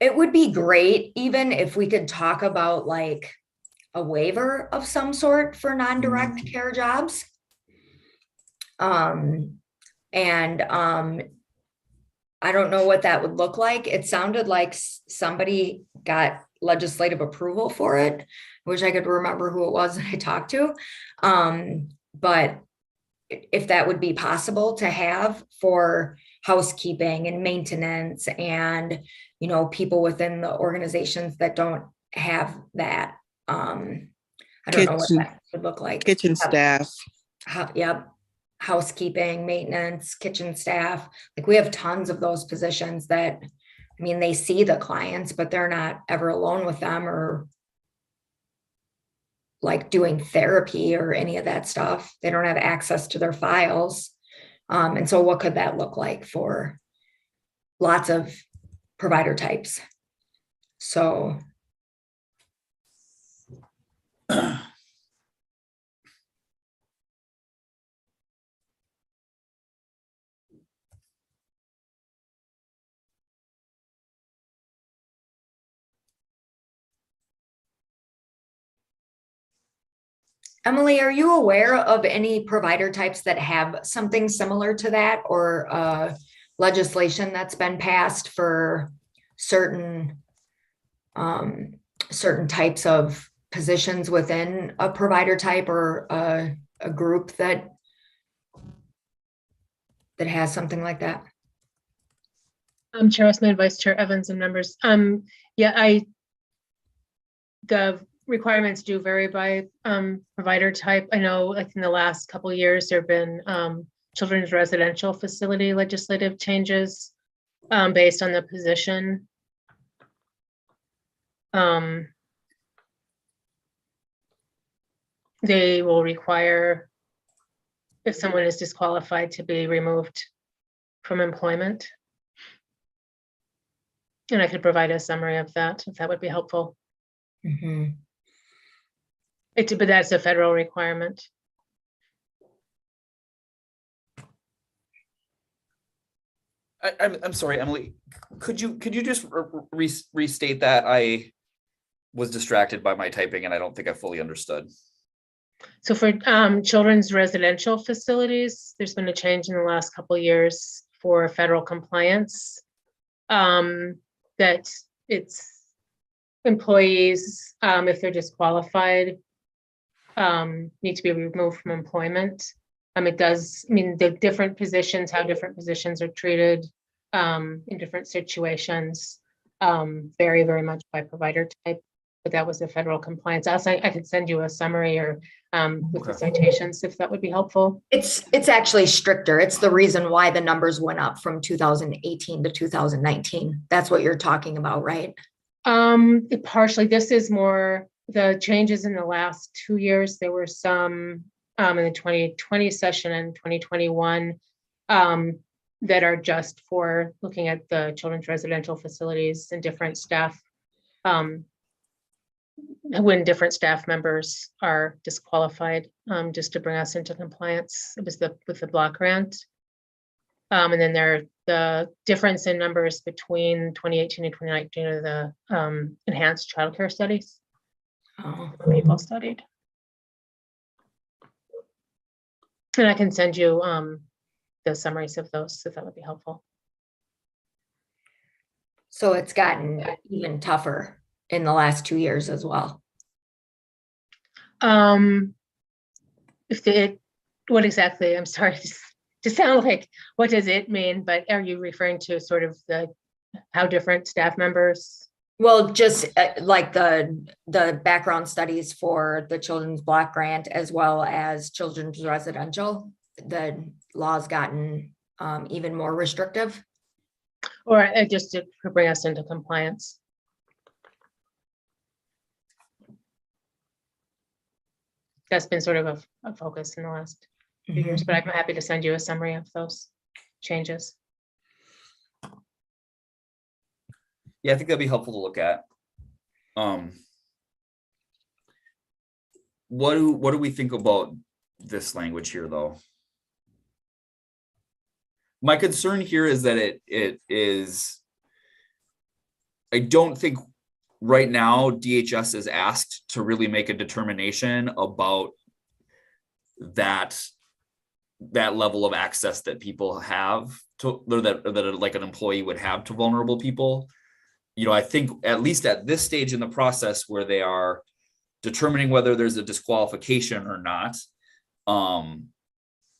it would be great even if we could talk about like a waiver of some sort for non-direct care jobs. And I don't know what that would look like. It sounded like somebody got legislative approval for it. I wish I could remember who it was that I talked to. But if that would be possible to have for housekeeping and maintenance and, you know, people within the organizations that don't have that. I don't know what Kitchen- that would look like. Kitchen staff. Yep. Housekeeping, maintenance, kitchen staff. Like we have tons of those positions that, I mean, they see the clients, but they're not ever alone with them or like doing therapy or any of that stuff. They don't have access to their files. And so what could that look like for lots of provider types? So Emily, are you aware of any provider types that have something similar to that or legislation that's been passed for certain certain types of positions within a provider type or a group that has something like that? Chair Westman, Vice Chair Evans, and members. Yeah, the requirements do vary by provider type. I know like in the last couple of years, there have been children's residential facility legislative changes based on the position. They will require, if someone is disqualified, to be removed from employment. And I could provide a summary of that if that would be helpful. Mm-hmm. But that's a federal requirement. I'm sorry, Emily. Could you just restate that? I was distracted by my typing and I don't think I fully understood. So for children's residential facilities, there's been a change in the last couple of years for federal compliance. That it's employees, if they're disqualified, need to be removed from employment. It does, I mean, the different positions, how different positions are treated in different situations vary very much by provider type, but that was the federal compliance. I could send you a summary or with the citations if that would be helpful. It's actually stricter. It's the reason why the numbers went up from 2018 to 2019. That's what you're talking about, right? Partially, this is more the changes in the last 2 years. There were some in the 2020 session and 2021 that are just for looking at the children's residential facilities and different staff. When different staff members are disqualified, just to bring us into compliance. It was with the block grant. And then the difference in numbers between 2018 and 2019 are the enhanced childcare studies. People studied. And I can send you the summaries of those if that would be helpful. So it's gotten even tougher in the last 2 years as well. What exactly? I'm sorry to sound like, what does it mean? But are you referring to sort of how different staff members? Well, just like the background studies for the children's block grant as well as children's residential, the law's gotten even more restrictive. Or just to bring us into compliance. That's been sort of a focus in the last few years, but I'm happy to send you a summary of those changes. Yeah, I think that'd be helpful to look at. What do we think about this language here, though? My concern here is that it is I don't think right now DHS is asked to really make a determination about that level of access that people have to, or that like an employee would have to vulnerable people. You know, I think at least at this stage in the process where they are determining whether there's a disqualification or not,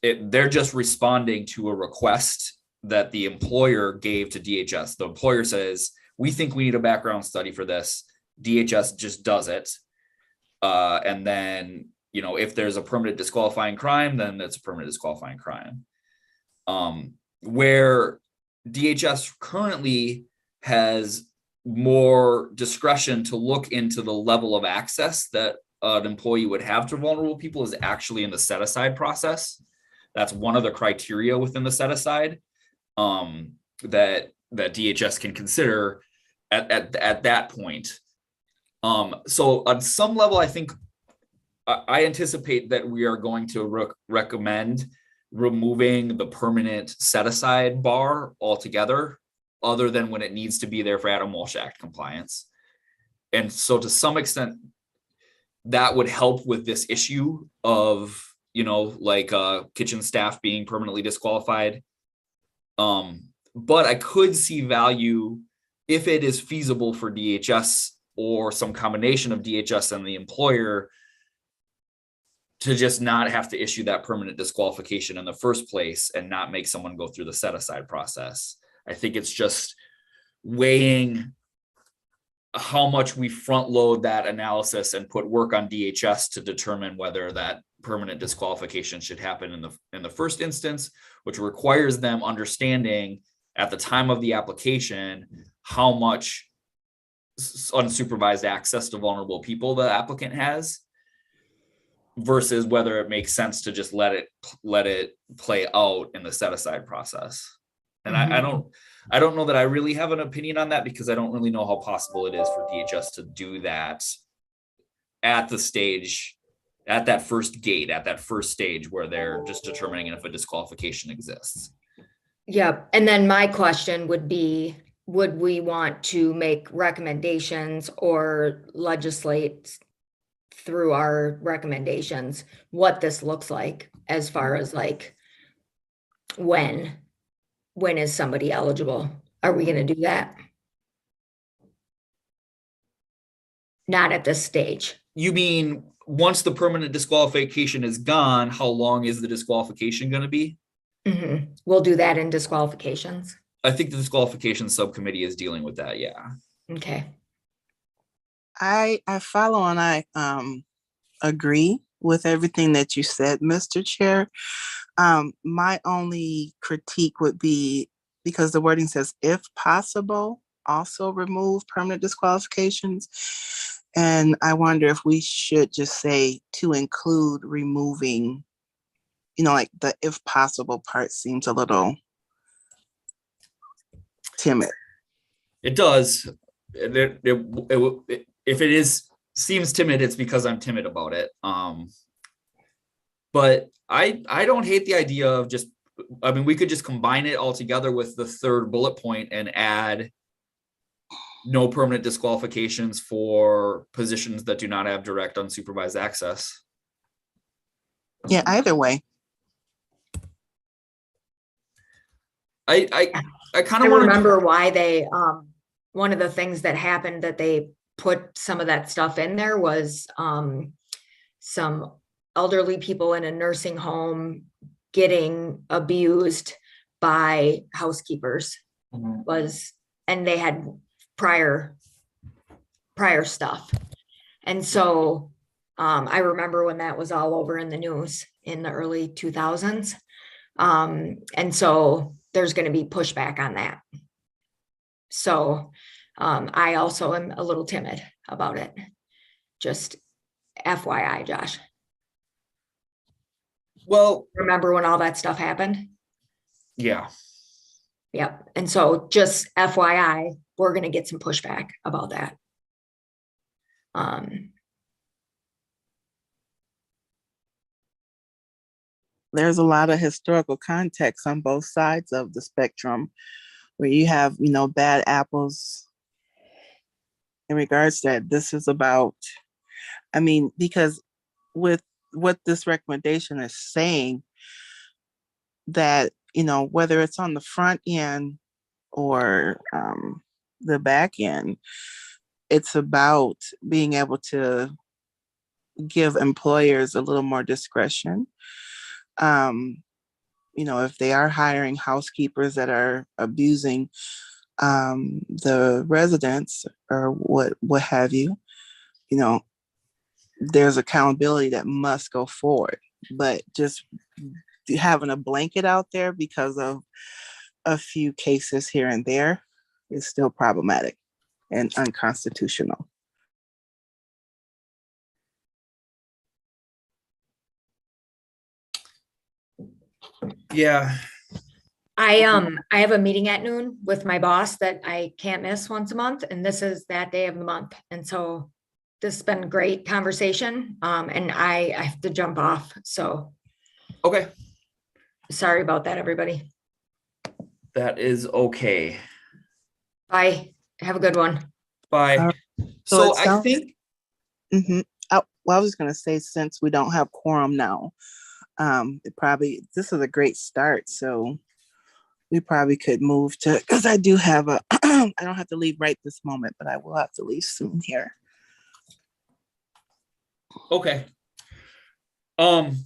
they're just responding to a request that the employer gave to DHS. The employer says, we think we need a background study for this. DHS just does it. And then, you know, if there's a permanent disqualifying crime, then it's a permanent disqualifying crime. Where DHS currently has more discretion to look into the level of access that an employee would have to vulnerable people is actually in the set aside process. That's one of the criteria within the set aside that DHS can consider at that point. So on some level, I think I anticipate that we are going to recommend removing the permanent set aside bar altogether, other than when it needs to be there for Adam Walsh Act compliance. And so to some extent, that would help with this issue of, you know, like kitchen staff being permanently disqualified. But I could see value if it is feasible for DHS or some combination of DHS and the employer to just not have to issue that permanent disqualification in the first place and not make someone go through the set aside process. I think it's just weighing how much we front load that analysis and put work on DHS to determine whether that permanent disqualification should happen in the first instance, which requires them understanding at the time of the application how much unsupervised access to vulnerable people the applicant has, versus whether it makes sense to just let it play out in the set aside process. And I don't know that I really have an opinion on that, because I don't really know how possible it is for DHS to do that at the stage, at that first gate, at that first stage where they're just determining if a disqualification exists. Yep. And then my question would be, would we want to make recommendations or legislate through our recommendations what this looks like, as far as like when is somebody eligible? Are we going to do that? Not at this stage. You mean once the permanent disqualification is gone, how long is the disqualification going to be? Mm-hmm. We'll do that in disqualifications. I think the disqualification subcommittee is dealing with that. Yeah. Okay. I follow and I agree with everything that you said, Mr. Chair. My only critique would be, because the wording says, if possible, also remove permanent disqualifications. And I wonder if we should just say to include removing, you know, like the if possible part seems a little timid. It does. If it seems timid, it's because I'm timid about it. But I don't hate the idea of just, I mean, we could just combine it all together with the third bullet point and add no permanent disqualifications for positions that do not have direct unsupervised access. Yeah, either way. I kind I of want remember why they, one of the things that happened that they put some of that stuff in there was some elderly people in a nursing home getting abused by housekeepers and they had prior stuff. And so I remember when that was all over in the news in the early 2000s. And so there's going to be pushback on that. So I also am a little timid about it. Just FYI, Josh. Well, Remember when all that stuff happened? yeah. Yep. And so just FYI, we're going to get some pushback about that. There's a lot of historical context on both sides of the spectrum where you have, you know, bad apples in regards to that, this is about, I mean, because with what this recommendation is saying, that, you know, whether it's on the front end or the back end, it's about being able to give employers a little more discretion. You know, if they are hiring housekeepers that are abusing the residents or what have you, you know, there's accountability that must go forward. But just having a blanket out there because of a few cases here and there is still problematic and unconstitutional. Yeah. I have a meeting at noon with my boss that I can't miss once a month, and this is that day of the month. And so this has been a great conversation. And I have to jump off. So Okay. sorry about that, everybody. That is okay. Bye. Have a good one. Bye. So So it I sounds- think, Well, I was going to say, since we don't have quorum now, this is a great start. So we probably could move to, because I do have I don't have to leave right this moment, but I will have to leave soon here. okay. Can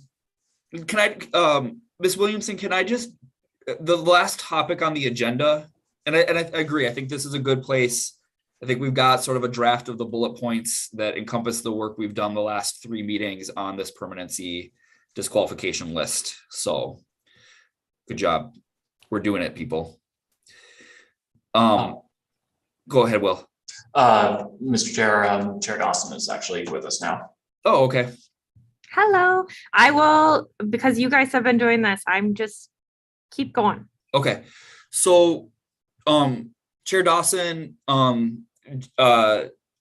I, Ms. Williamson, can I just, the last topic on the agenda, and I agree, I think this is a good place. I think we've got sort of a draft of the bullet points that encompass the work we've done the last 3 meetings on this permanency disqualification list. So good job. We're doing it, people. Go ahead, Will. Mr. Chair, Chair Dawson is actually with us now. Oh, okay. Hello. I will, because you guys have been doing this, I'm just keep going. Okay. So, Chair Dawson,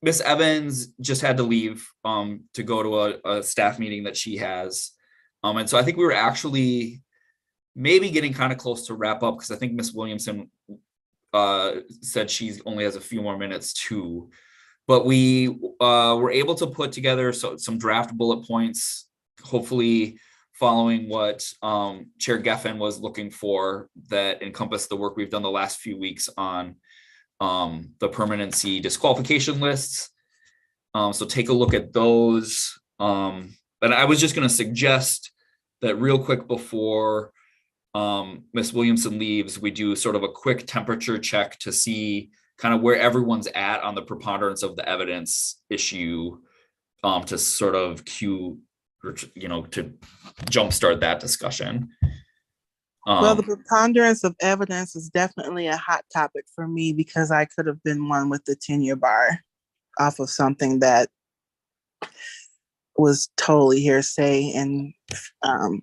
Miss Evans just had to leave to go to a staff meeting that she has. And so I think we were actually maybe getting kind of close to wrap up, because I think Miss Williamson said she only has a few more minutes too. But we were able to put together some draft bullet points, hopefully following what Chair Geffen was looking for, that encompass the work we've done the last few weeks on the permanency disqualification lists. So take a look at those. And I was just going to suggest that real quick before Ms. Williamson leaves, we do sort of a quick temperature check to see kind of where everyone's at on the preponderance of the evidence issue, to sort of cue, you know, to jumpstart that discussion. Well, the preponderance of evidence is definitely a hot topic for me, because I could have been one with the tenure bar off of something that was totally hearsay and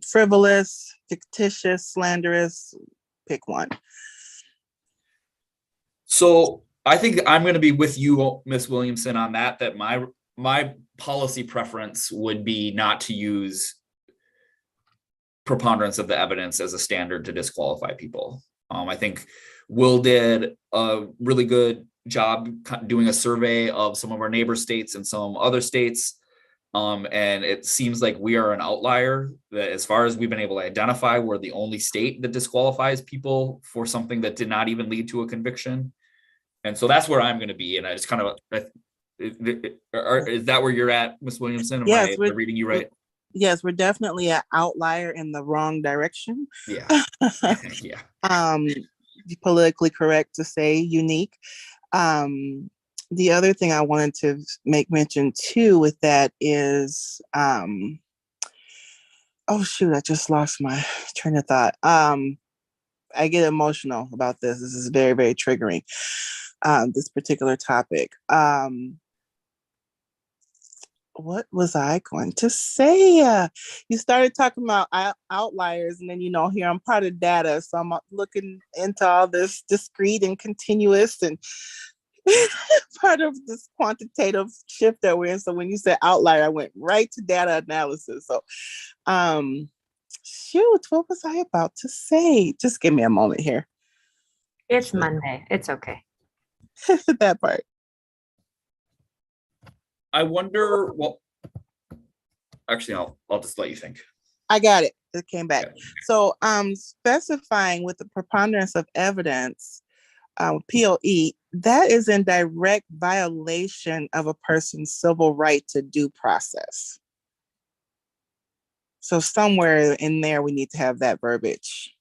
frivolous, fictitious, slanderous. Pick one. So I think I'm going to be with you, Ms. Williamson, on that my policy preference would be not to use preponderance of the evidence as a standard to disqualify people. I think Will did a really good job doing a survey of some of our neighbor states and some other states. And it seems like we are an outlier, that as far as we've been able to identify, we're the only state that disqualifies people for something that did not even lead to a conviction. And so that's where I'm going to be. And I just kind of, is that where you're at, Ms. Williamson? Yes, Am I reading you right? Yes, we're definitely an outlier in the wrong direction. Yeah. Yeah. Politically correct to say unique. The other thing I wanted to make mention too with that is, oh shoot, I just lost my train of thought. I get emotional about this. This is very, very triggering. This particular topic. What was I going to say? You started talking about outliers, and then, you know, here I'm part of data. So I'm looking into all this discrete and continuous and part of this quantitative shift that we're in. So when you said outlier, I went right to data analysis. So, shoot, what was I about to say? Just give me a moment here. It's Monday. It's okay. That part. I wonder, well, actually, I'll just let you think. I got it. It came back. Yeah. So specifying with the preponderance of evidence, POE, that is in direct violation of a person's civil right to due process. So somewhere in there, we need to have that verbiage.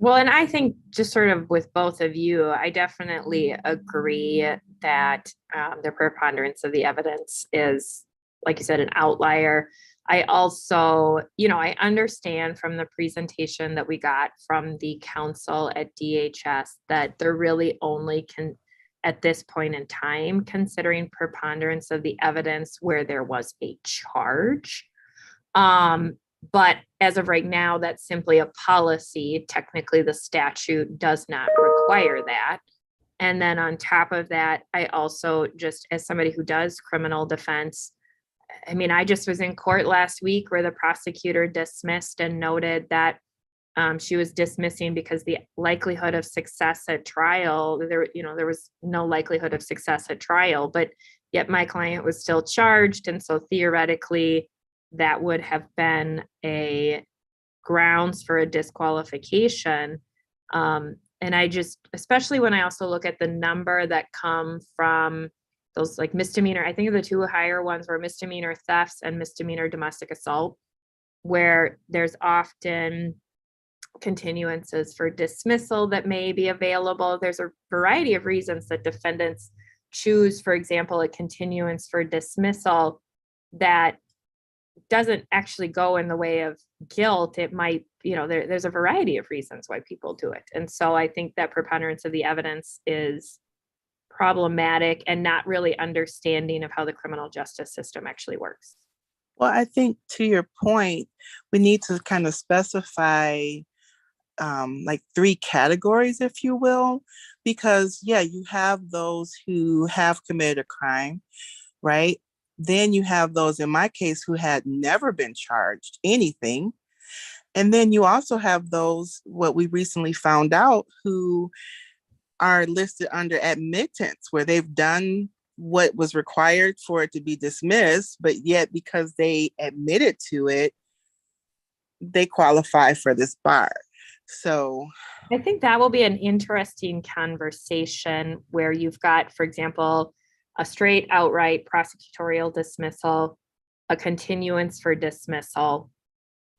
Well, and I think just sort of with both of you, I definitely agree that the preponderance of the evidence is, like you said, an outlier. I also, I understand from the presentation that we got from the council at DHS that they're really only at this point in time, considering preponderance of the evidence where there was a charge. But as of right now, that's simply a policy. Technically, the statute does not require that. And then on top of that, I also, just as somebody who does criminal defense, I mean, I just was in court last week where the prosecutor dismissed and noted that she was dismissing because the likelihood of success at trial, there was no likelihood of success at trial, but yet my client was still charged. And so theoretically, that would have been a grounds for a disqualification. And I just, especially when I also look at the number that come from those like misdemeanor, I think the two higher ones were misdemeanor thefts and misdemeanor domestic assault, where there's often continuances for dismissal that may be available. There's a variety of reasons that defendants choose, for example, a continuance for dismissal that doesn't actually go in the way of guilt. It might, there's a variety of reasons why people do it. And so I think that preponderance of the evidence is problematic and not really understanding of how the criminal justice system actually works. Well, I think to your point, we need to kind of specify like 3 categories, if you will, because you have those who have committed a crime, right? Then you have those, in my case, who had never been charged anything. And then you also have those, what we recently found out, who are listed under admittance, where they've done what was required for it to be dismissed, but yet because they admitted to it, they qualify for this bar. So I think that will be an interesting conversation where you've got, for example, a straight outright prosecutorial dismissal, a continuance for dismissal,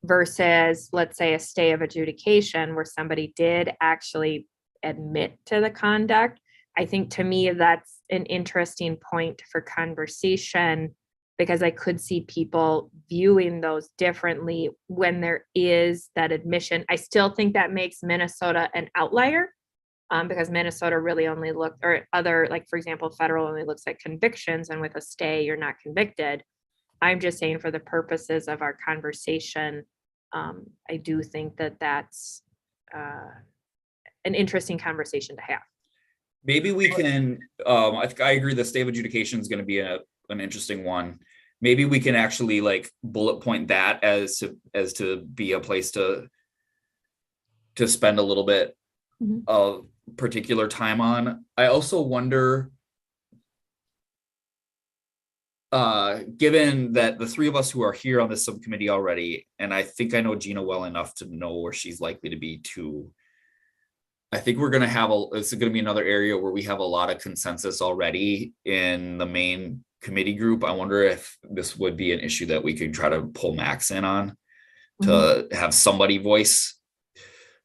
versus, let's say, a stay of adjudication where somebody did actually admit to the conduct. I think to me, that's an interesting point for conversation, because I could see people viewing those differently when there is that admission. I still think that makes Minnesota an outlier, because Minnesota really only looked, or other, like, for example, federal only looks at convictions, and with a stay, you're not convicted. I'm just saying for the purposes of our conversation, I do think that that's an interesting conversation to have. Maybe we can, I think I agree the stay of adjudication is going to be an interesting one. Maybe we can actually like bullet point that as to be a place to spend a little bit of particular time on. I also wonder, given that the 3 of us who are here on this subcommittee already, and I think I know Gina well enough to know where she's likely to be too, I think we're going to have it's going to be another area where we have a lot of consensus already in the main committee group. I wonder if this would be an issue that we could try to pull Max in on, to have somebody voice,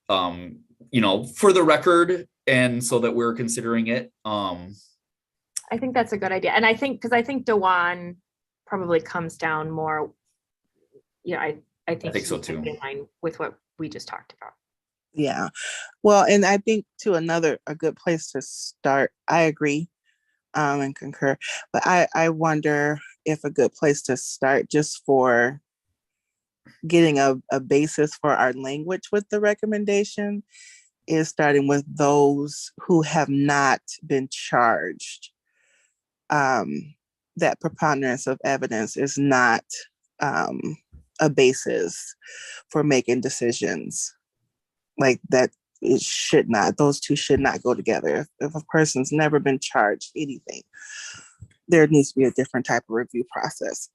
for the record, and so that we're considering it. I think that's a good idea. And I think, because I think DeJuan probably comes down more. I think so too. In line with what we just talked about. yeah, well, and I think to a good place to start, I agree and concur, but I wonder if a good place to start, just for getting a basis for our language with the recommendation, is starting with those who have not been charged. That preponderance of evidence is not a basis for making decisions. Like that, it should not, those two should not go together. If a person's never been charged anything. there needs to be a different type of review process.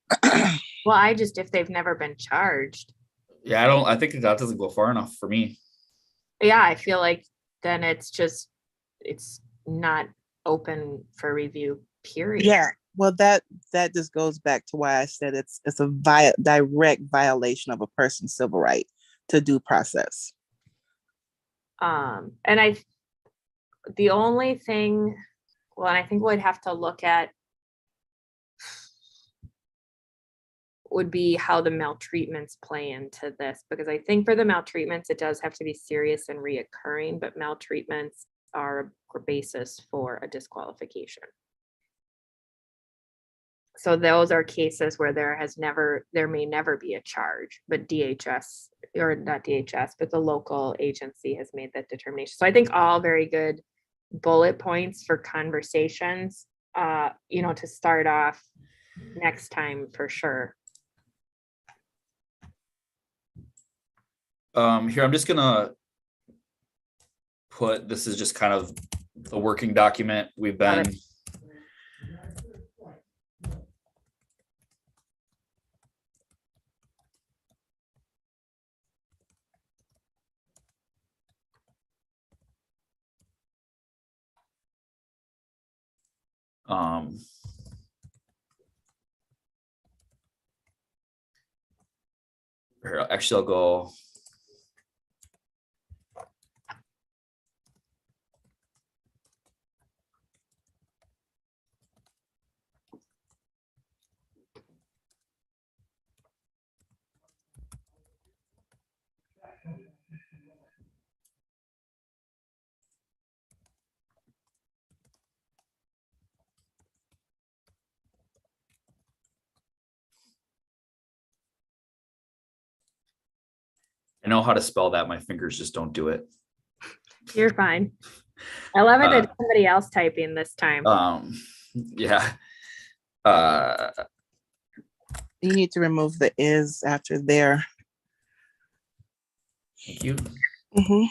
Well, if they've never been charged, Yeah, I think that doesn't go far enough for me. yeah, I feel like then it's not open for review, period. Yeah, well, that just goes back to why I said it's a direct violation of a person's civil right to due process. And the only thing, well, and I think we'd have to look at would be how the maltreatments play into this, because I think for the maltreatments, it does have to be serious and reoccurring, but maltreatments are a basis for a disqualification. So those are cases where there may never be a charge, but DHS, or not DHS, but the local agency has made that determination. So I think all very good bullet points for conversations, to start off next time for sure. Here, I'm just gonna put, this is just kind of the working document we've Got been. Here, actually, I'll go. I know how to spell that. My fingers just don't do it. You're fine. I love it that somebody else typing this time. Yeah. You need to remove the is after there. Thank you. Mm-hmm.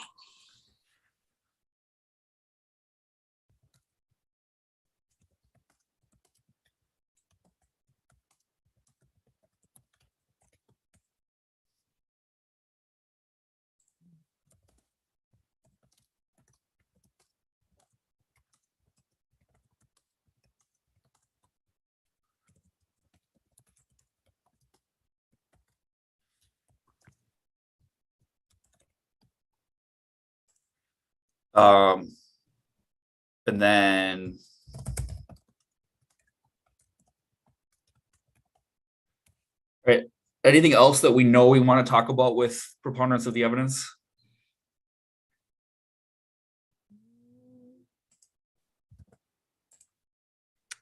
And then right, anything else that we know we want to talk about with preponderance of the evidence?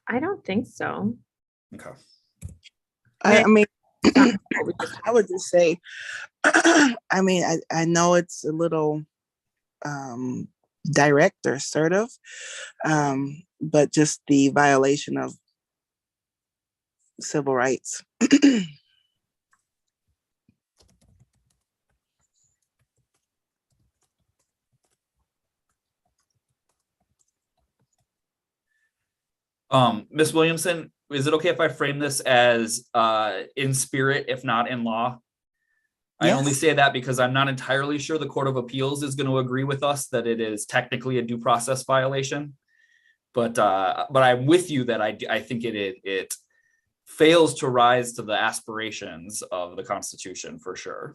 I don't think so. Okay. I mean, What we just- I would just say, I mean, I know it's a little direct or assertive, but just the violation of civil rights. Ms. Williamson, is it okay if I frame this as in spirit, if not in law? I only Yes. say that because I'm not entirely sure the Court of Appeals is going to agree with us that it is technically a due process violation. But I'm with you that I think it fails to rise to the aspirations of the Constitution for sure.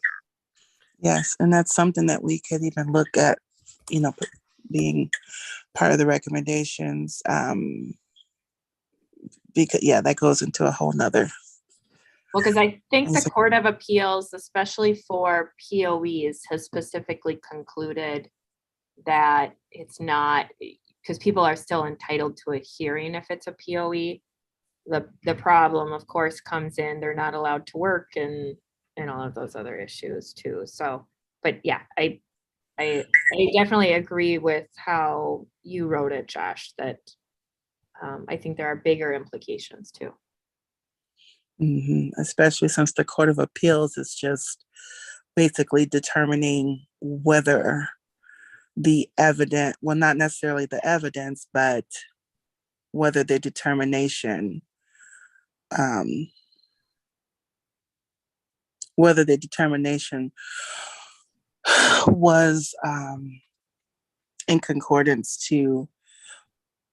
Yes, and that's something that we could even look at, being part of the recommendations. Because that goes into a whole nother. Well, because I think the Court of Appeals, especially for POEs, has specifically concluded that it's not, because people are still entitled to a hearing if it's a POE. The problem, of course, comes in, they're not allowed to work and all of those other issues too. So, but yeah, I definitely agree with how you wrote it, Josh, that I think there are bigger implications too. Mm-hmm. Especially since the Court of Appeals is just basically determining whether the evidence, well, not necessarily the evidence, but whether their determination, whether the determination was in concordance to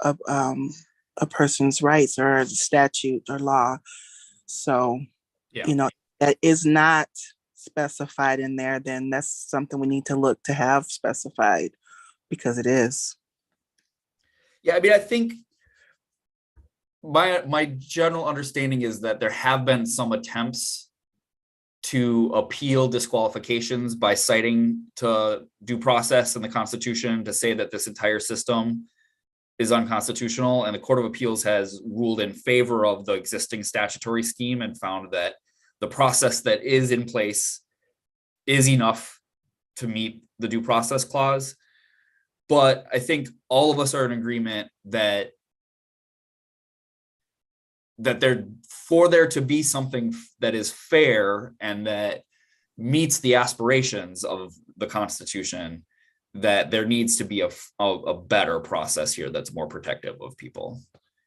a person's rights or statute or law. So, Yeah. you know, that is not specified in there, then that's something we need to look to have specified, because it is. Yeah, I mean, I think my general understanding is that there have been some attempts to appeal disqualifications by citing to due process in the Constitution to say that this entire system is unconstitutional, and the Court of Appeals has ruled in favor of the existing statutory scheme and found that the process that is in place is enough to meet the due process clause. But I think all of us are in agreement that there to be something that is fair and that meets the aspirations of the Constitution, that there needs to be a better process here that's more protective of people.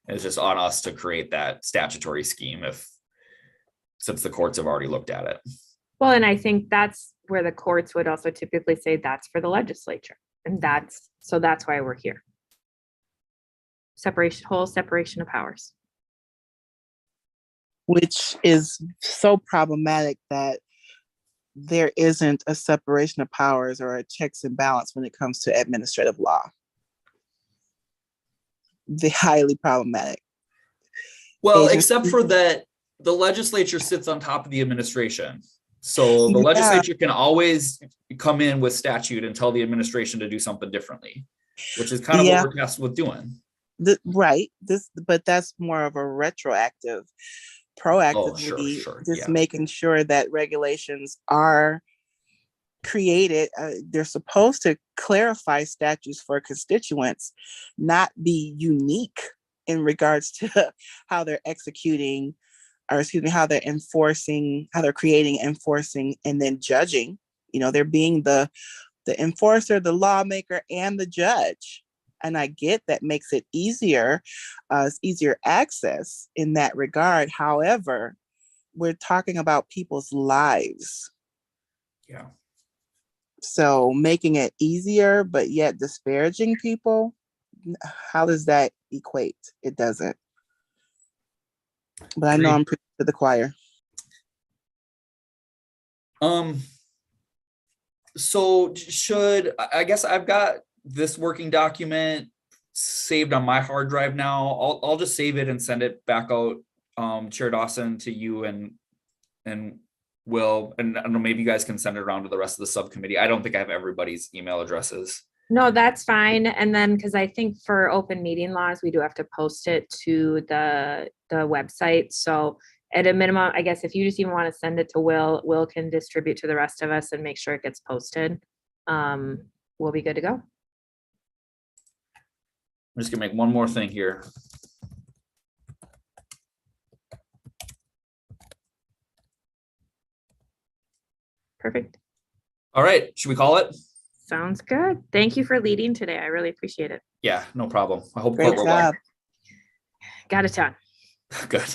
And it's just on us to create that statutory scheme since the courts have already looked at it. Well, and I think that's where the courts would also typically say that's for the legislature. And that's why we're here. Whole separation of powers. Which is so problematic that there isn't a separation of powers or a checks and balance when it comes to administrative law. They're highly problematic. Well, Agency- except for that, the legislature sits on top of the administration. So the legislature can always come in with statute and tell the administration to do something differently, which is kind of what we're tasked with doing. Right. But that's more of a retroactive, proactively, sure, just yeah. making sure that regulations are created. They're supposed to clarify statutes for constituents, not be unique in regards to how they're executing, or excuse me, how they're enforcing, how they're creating, enforcing, and then judging. You know, they're being the enforcer, the lawmaker, and the judge. And I get that makes it easier, it's easier access in that regard. However, we're talking about people's lives. Yeah. So making it easier, but yet disparaging people, how does that equate? It doesn't. But I know I'm preaching to the choir. So I guess I've got this working document saved on my hard drive now. I'll just save it and send it back out, Chair Dawson, to you and Will, and I don't know, maybe you guys can send it around to the rest of the subcommittee. I don't think I have everybody's email addresses. No, that's fine. And then, because I think for open meeting laws, we do have to post it to the website. So at a minimum, I guess if you just even want to send it to Will can distribute to the rest of us and make sure it gets posted. We'll be good to go. I'm just gonna make one more thing here. Perfect. All right, should we call it? Sounds good. Thank you for leading today. I really appreciate it. Yeah, no problem. I hope Great court went well. job. Got it done. Good.